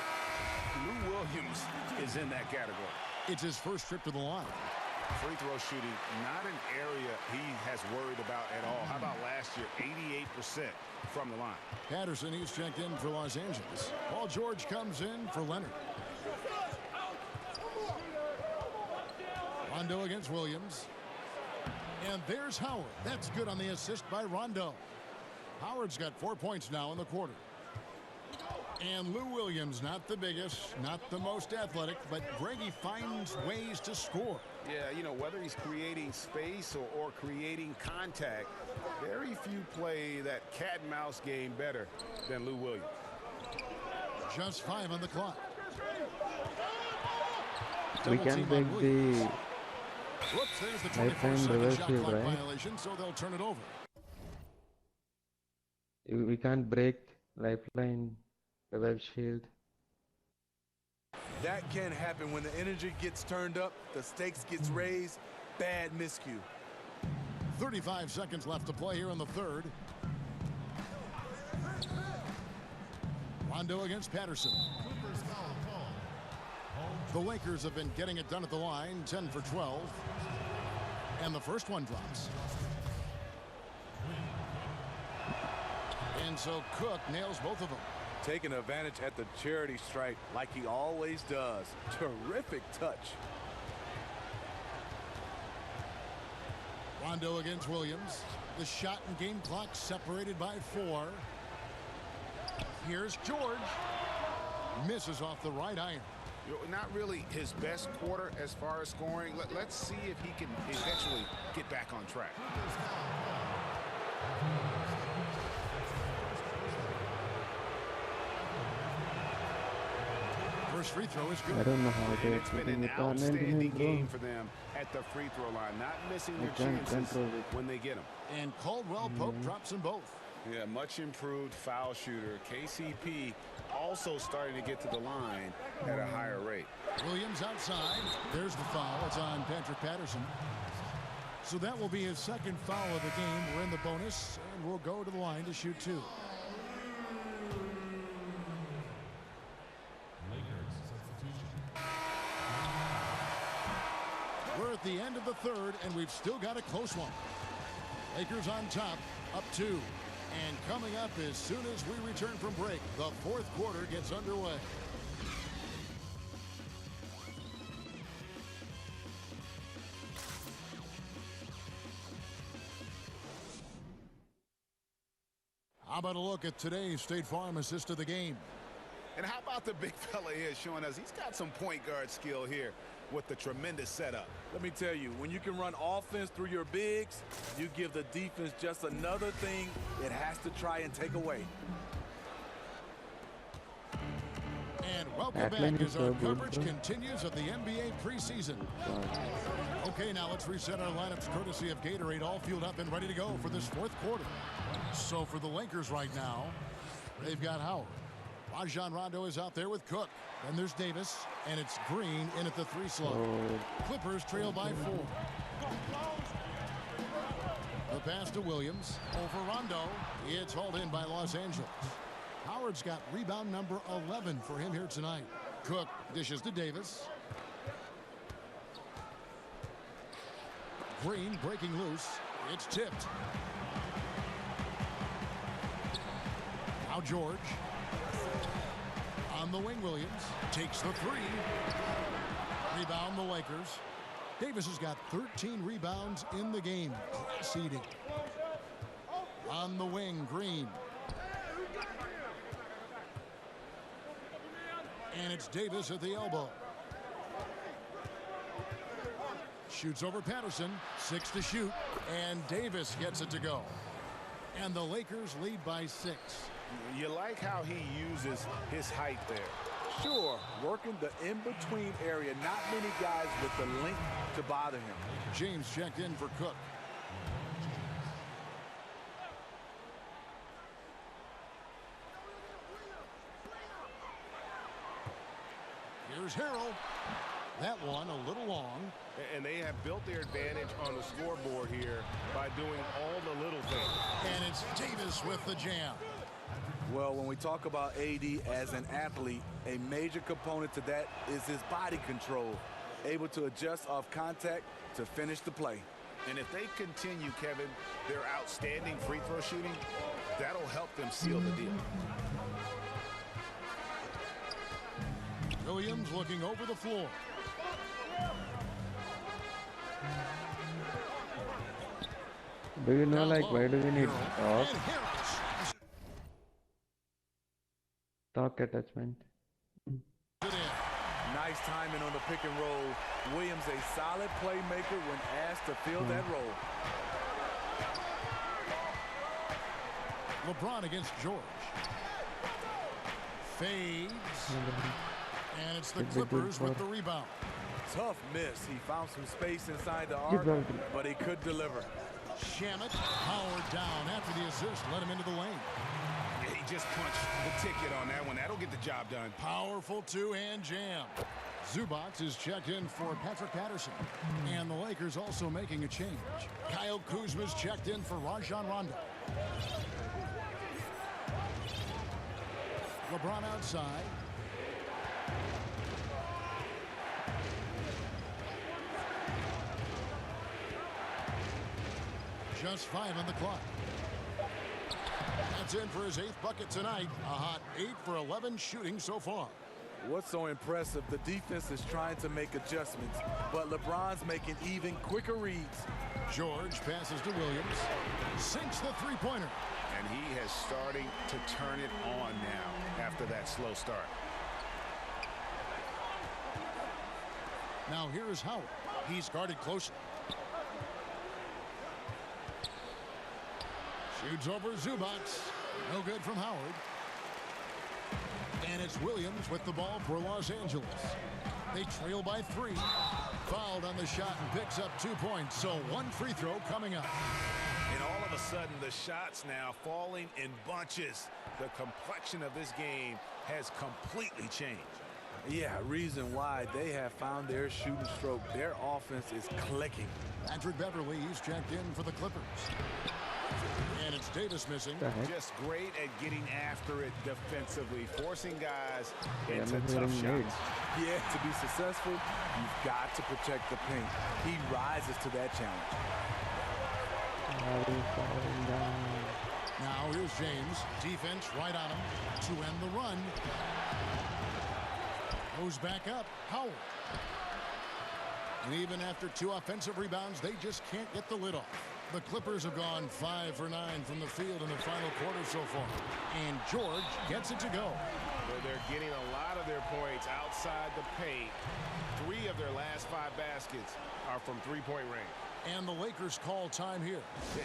Speaker 7: Lou Williams is in that category.
Speaker 4: It's his first trip to the line.
Speaker 7: Free throw shooting, not an area he has worried about at all. How about last year, 88% from the line.
Speaker 4: Patterson, he's checked in for Los Angeles. Paul George comes in for Leonard. Rondo against Williams. And there's Howard. That's good on the assist by Rondo. Howard's got 4 points now in the quarter. And Lou Williams, not the biggest, not the most athletic, but Greggy finds ways to score.
Speaker 7: Yeah, you know, whether he's creating space or creating contact, very few play that cat and mouse game better than Lou Williams.
Speaker 4: Just 5 on the clock.
Speaker 3: We can break the
Speaker 4: Whoops, there's the
Speaker 3: lifetime
Speaker 4: 24-second
Speaker 3: reverse
Speaker 4: shot
Speaker 3: shield,
Speaker 4: clock
Speaker 3: right?
Speaker 4: violation, so they'll turn it over.
Speaker 3: We can't break lifeline revive shield.
Speaker 10: That can happen when the energy gets turned up, the stakes gets raised. Bad miscue.
Speaker 4: 35 seconds left to play here in the 3rd. Rondo against Patterson. The Lakers have been getting it done at the line, 10 for 12. And the first one drops. And so Cook nails both of them.
Speaker 10: Taking advantage at the charity stripe like he always does. Terrific touch.
Speaker 4: Rondo against Williams. The shot and game clock separated by 4. Here's George. Misses off the right iron.
Speaker 7: Not really his best quarter as far as scoring. Let's see if he can eventually get back on track.
Speaker 4: First free throw is good.
Speaker 3: I don't know how they
Speaker 7: It's been an outstanding game for them at the free throw line, not missing their chances when they get them.
Speaker 4: And Caldwell Pope drops them both.
Speaker 7: Yeah, much improved foul shooter. KCP also starting to get to the line at a higher rate.
Speaker 4: Williams outside. There's the foul. It's on Patrick Patterson. So that will be his second foul of the game. We're in the bonus, and we'll go to the line to shoot 2. We're at the end of the third, and we've still got a close one. Lakers on top, up 2. And coming up as soon as we return from break, the fourth quarter gets underway. How about a look at today's State Farm assist of the game?
Speaker 7: And how about the big fella here showing us he's got some point guard skill here with the tremendous setup.
Speaker 10: Let me tell you, when you can run offense through your bigs, you give the defense just another thing it has to try and take away.
Speaker 4: And welcome back as our coverage continues of the NBA preseason. Okay, now let's reset our lineups courtesy of Gatorade, all fueled up and ready to go for this fourth quarter. So for the Lakers right now, they've got Howard. Rajon Rondo is out there with Cook. Then there's Davis, and it's Green in at the 3 slot. Clippers trail by 4. The pass to Williams. Over Rondo. It's hauled in by Los Angeles. Howard's got rebound number 11 for him here tonight. Cook dishes to Davis. Green breaking loose. It's tipped. Now George. On the wing, Williams takes the 3. Rebound the Lakers. Davis has got 13 rebounds in the game. Class eating. On the wing, Green. And it's Davis at the elbow. Shoots over Patterson. 6 to shoot. And Davis gets it to go. And the Lakers lead by 6.
Speaker 7: You like how he uses his height there.
Speaker 10: Sure, working the in-between area. Not many guys with the length to bother him.
Speaker 4: James checked in for Cook. Here's Harrell. That one a little long.
Speaker 7: And they have built their advantage on the scoreboard here by doing all the little things.
Speaker 4: And it's Davis with the jam.
Speaker 10: Well, when we talk about AD as an athlete, a major component to that is his body control, able to adjust off contact to finish the play.
Speaker 7: And if they continue, Kevin, their outstanding free throw shooting, that'll help them seal the deal.
Speaker 4: Williams looking over the floor.
Speaker 3: Do you know, like, why do we need talk attachment?
Speaker 10: Nice timing on the pick and roll. Williams a solid playmaker when asked to fill that role.
Speaker 4: LeBron against George. Fades. And it's the Clippers with the rebound.
Speaker 10: Tough miss. He found some space inside the arc, but he could deliver.
Speaker 4: Shamet, Howard down after the assist, let him into the lane.
Speaker 7: Yeah, he just punched the ticket on that one. That'll get the job done.
Speaker 4: Powerful two-hand jam. Zubac is checked in for Patrick Patterson. And the Lakers also making a change. Kyle Kuzma's checked in for Rajon Rondo. LeBron outside. Just 5 on the clock. That's in for his 8th bucket tonight. A hot 8 for 11 shooting so far.
Speaker 10: What's so impressive, the defense is trying to make adjustments, but LeBron's making even quicker reads.
Speaker 4: George passes to Williams. Sinks the three-pointer.
Speaker 7: And he has starting to turn it on now after that slow start.
Speaker 4: Now here's Howard. He's guarded closely. Shoots over Zubats. No good from Howard. And it's Williams with the ball for Los Angeles. They trail by 3. Fouled on the shot and picks up 2 points. So 1 free throw coming up.
Speaker 7: And all of a sudden, the shots now falling in bunches. The complexion of this game has completely changed.
Speaker 10: Yeah, reason why they have found their shooting stroke. Their offense is clicking.
Speaker 4: Patrick Beverly, he's checked in for the Clippers. And it's Davis missing.
Speaker 7: Just great at getting after it defensively, forcing guys into tough shots.
Speaker 10: Yeah, to be successful, you've got to protect the paint. He rises to that challenge.
Speaker 4: Now here's James. Defense right on him to end the run. Goes back up. Howard. And even after 2 offensive rebounds, they just can't get the lid off. The Clippers have gone 5 for 9 from the field in the final quarter so far. And George gets it to go.
Speaker 7: Well, they're getting a lot of their points outside the paint. 3 of their last 5 baskets are from three-point range.
Speaker 4: And the Lakers call time here.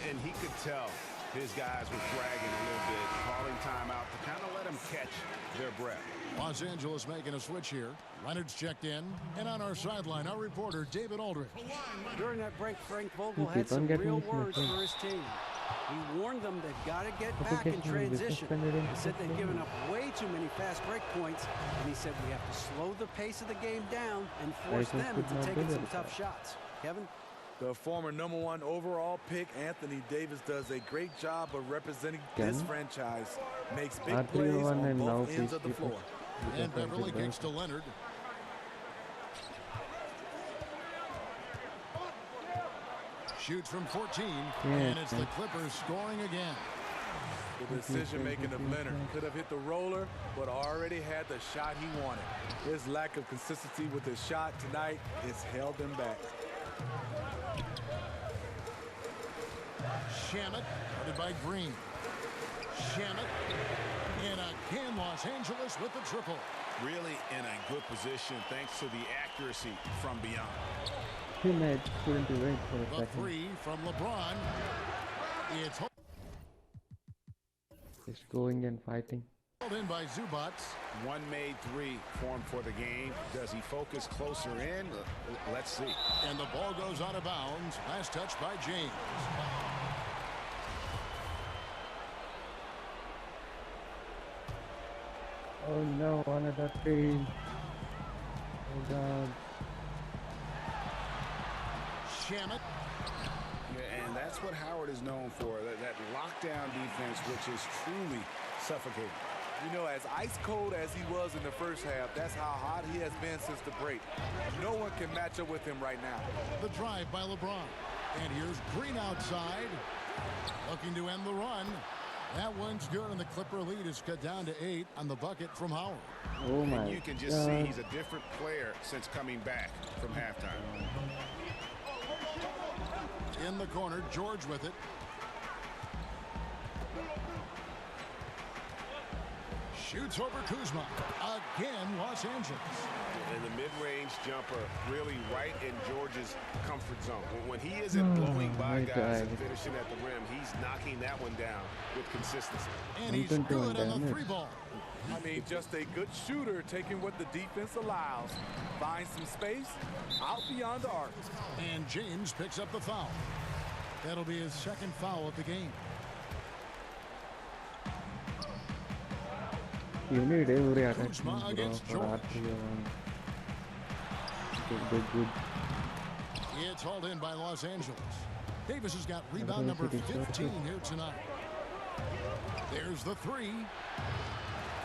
Speaker 7: And he could tell his guys were dragging a little bit, calling timeout to kind of let them catch their breath.
Speaker 4: Los Angeles making a switch here. Leonard's checked in. And on our sideline, our reporter, David Aldridge.
Speaker 5: During that break, Frank Vogel had some real words for his team. He warned them they've got to get back in transition. He said they've given up way too many fast break points, and he said we have to slow the pace of the game down and force them into taking some tough shots. Kevin?
Speaker 10: The former #1 overall pick, Anthony Davis, does a great job of representing this franchise. Makes big plays on both ends of the floor.
Speaker 4: And Beverly kicks to Leonard. Shoots from 14, and it's the Clippers scoring again.
Speaker 10: The decision-making of Leonard could have hit the roller, but already had the shot he wanted. His lack of consistency with his shot tonight has held him back.
Speaker 4: Shamet, guarded by Green. Shamet, and again Los Angeles with the triple.
Speaker 7: Really in a good position thanks to the accuracy from beyond.
Speaker 3: He might couldn't do it for a
Speaker 4: The
Speaker 3: second.
Speaker 4: 3 from LeBron. It's
Speaker 3: Just going and fighting.
Speaker 4: held in by Zubats.
Speaker 7: 1 made 3 formed for the game. Does he focus closer in? Let's see.
Speaker 4: And the ball goes out of bounds. Last touch by James.
Speaker 3: Oh no, another 3. Oh god.
Speaker 4: Shamet.
Speaker 7: Yeah, and that's what Howard is known for, that lockdown defense, which is truly suffocating.
Speaker 10: You know, as ice cold as he was in the first half, that's how hot he has been since the break. No one can match up with him right now.
Speaker 4: The drive by LeBron. And here's Green outside. Looking to end the run. That one's good, and the Clipper lead is cut down to 8 on the bucket from Howard.
Speaker 3: Oh my
Speaker 7: And you can just see he's a different player since coming back from halftime.
Speaker 4: In the corner, George with it. Shoots over Kuzma. Again, Los Angeles.
Speaker 7: And the mid-range jumper really right in George's comfort zone. When he isn't blowing by guys and finishing at the rim, he's knocking that one down with consistency.
Speaker 4: And he's good on the 3 ball.
Speaker 10: I mean, just a good shooter, taking what the defense allows. Finds some space out beyond the arc.
Speaker 4: And James picks up the foul. That'll be his 2nd foul of the game.
Speaker 3: You need every attachment,
Speaker 4: Kuzma
Speaker 3: bro,
Speaker 4: against
Speaker 3: for
Speaker 4: George.
Speaker 3: Good.
Speaker 4: It's hauled in by Los Angeles. Davis has got rebound number 15 here tonight. There's the 3.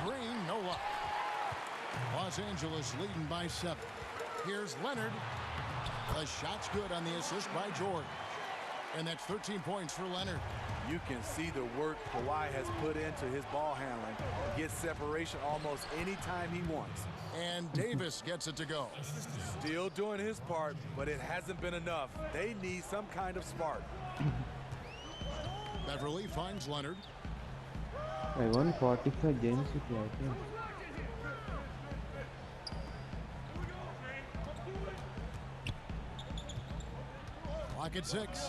Speaker 4: Green, no luck. Los Angeles leading by 7. Here's Leonard. The shot's good on the assist by George. And that's 13 points for Leonard.
Speaker 10: You can see the work Kawhi has put into his ball handling. He gets separation almost any time he wants.
Speaker 4: And Davis gets it to go.
Speaker 10: Still doing his part, but it hasn't been enough. They need some kind of spark.
Speaker 4: Beverly finds Leonard.
Speaker 3: I won 45 games with Dwight.
Speaker 4: Clock at 6.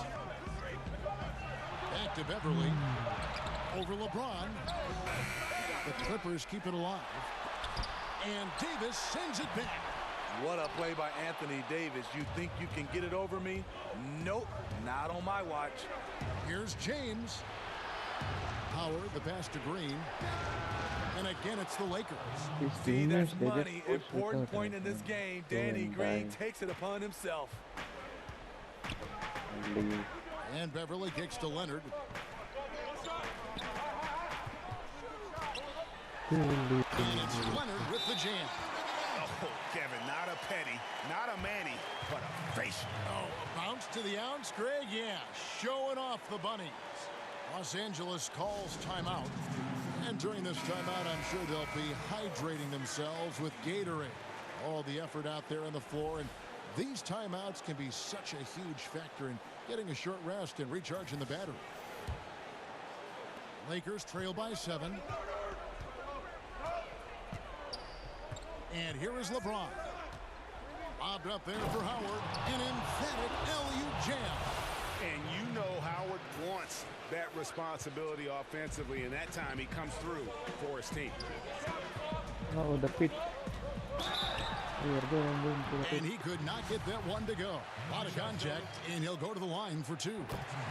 Speaker 4: Back to Beverly. Over LeBron. The Clippers keep it alive. And Davis sends it back.
Speaker 10: What a play by Anthony Davis. You think you can get it over me? Nope, not on my watch.
Speaker 4: Here's James. Howard, the pass to Green. And again, it's the Lakers.
Speaker 10: See, that's money. Important point in this game. Danny Green takes it upon himself.
Speaker 4: And Beverly kicks to Leonard. And it's Leonard with the jam.
Speaker 7: Oh, Kevin, not a penny, not a Manny, but a facial.
Speaker 4: Oh, a bounce to the ounce, Greg? Yeah, showing off the bunnies. Los Angeles calls timeout. And during this timeout, I'm sure they'll be hydrating themselves with Gatorade. All the effort out there on the floor. And these timeouts can be such a huge factor in getting a short rest and recharging the battery. Lakers trail by 7. And here is LeBron. Bobbed up there for Howard. An emphatic LU jam.
Speaker 7: And you know Howard wants that responsibility offensively, and that time he comes through for his team.
Speaker 3: Oh, the pit.
Speaker 4: And he could not get that one to go. A lot of contact, and he'll go to the line for 2.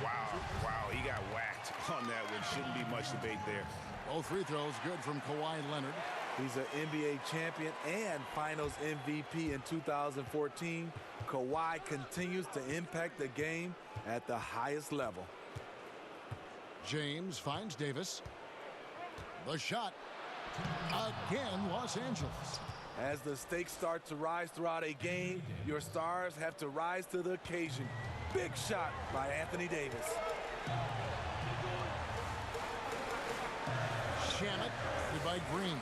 Speaker 7: Wow, he got whacked on that one. Shouldn't be much debate there.
Speaker 4: Both free throws good from Kawhi Leonard.
Speaker 10: He's an NBA champion and Finals MVP in 2014. Kawhi continues to impact the game at the highest level.
Speaker 4: James finds Davis. The shot. Again, Los Angeles.
Speaker 10: As the stakes start to rise throughout a game, your stars have to rise to the occasion. Big shot by Anthony Davis.
Speaker 4: Shamet by Green.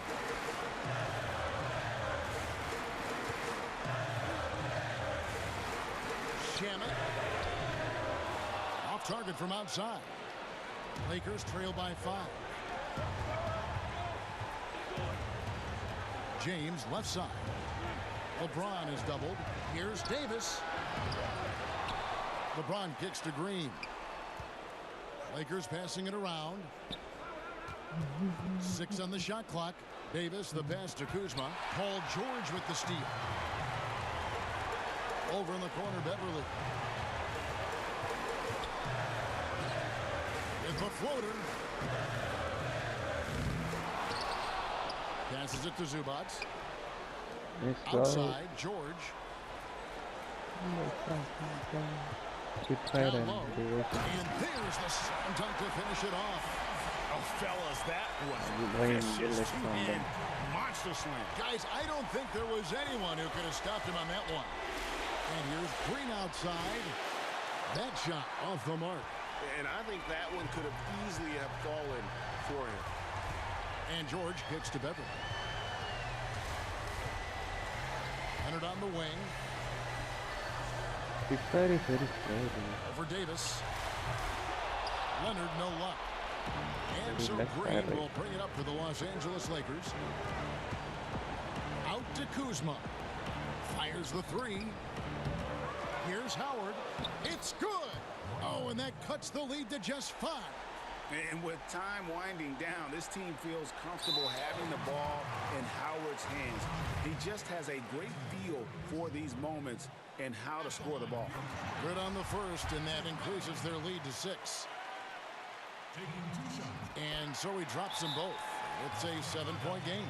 Speaker 4: Shamet. Off target from outside. Lakers trail by 5. James left side. LeBron is doubled. Here's Davis. LeBron kicks to Green. Lakers passing it around. 6 on the shot clock. Davis, the pass to Kuzma. Paul George with the steal. Over in the corner, Beverly. With the floater. Passes it to Zubac. Outside, George.
Speaker 3: Down
Speaker 4: low. And there's the slam dunk to finish it off.
Speaker 7: Oh, fellas, that was vicious and monster slam.
Speaker 4: Guys, I don't think there was anyone who could have stopped him on that one. And here's Green outside. That shot off the mark.
Speaker 7: And I think that one could have easily have fallen for him.
Speaker 4: And George kicks to Beverly. Leonard on the wing.
Speaker 3: This side is very slow.
Speaker 4: Over Davis. Leonard, no luck. And so Green will bring it up for the Los Angeles Lakers. Out to Kuzma. Fires the 3. Here's Howard. It's good. Oh, and that cuts the lead to just 5.
Speaker 7: And with time winding down, this team feels comfortable having the ball in Howard's hands. He just has a great feel for these moments and how to score the ball.
Speaker 4: Good on the first, and that increases their lead to 6. And so he drops them both. It's a 7-point game.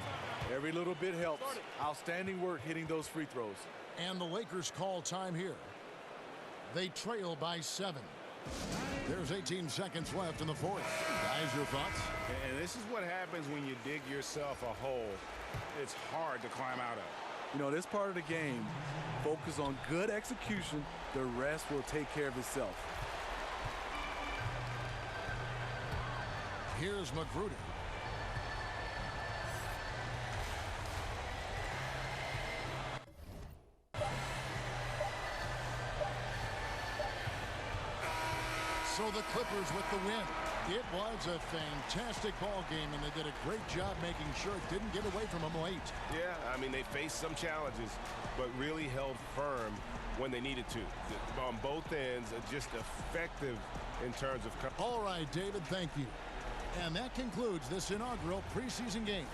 Speaker 10: Every little bit helps. Outstanding work hitting those free throws.
Speaker 4: And the Lakers call time here. They trail by 7. There's 18 seconds left in the fourth. Guys, your thoughts?
Speaker 7: And this is what happens when you dig yourself a hole. It's hard to climb out of.
Speaker 10: You know, this part of the game, focus on good execution. The rest will take care of itself.
Speaker 4: Here's Magruder. So the Clippers with the win. It was a fantastic ball game, and they did a great job making sure it didn't get away from them late.
Speaker 7: Yeah, I mean, they faced some challenges, but really held firm when they needed to. On both ends, just effective in terms of...
Speaker 4: All right, David, thank you. And that concludes this inaugural preseason game.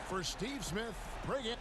Speaker 4: For Steve Smith, bring it.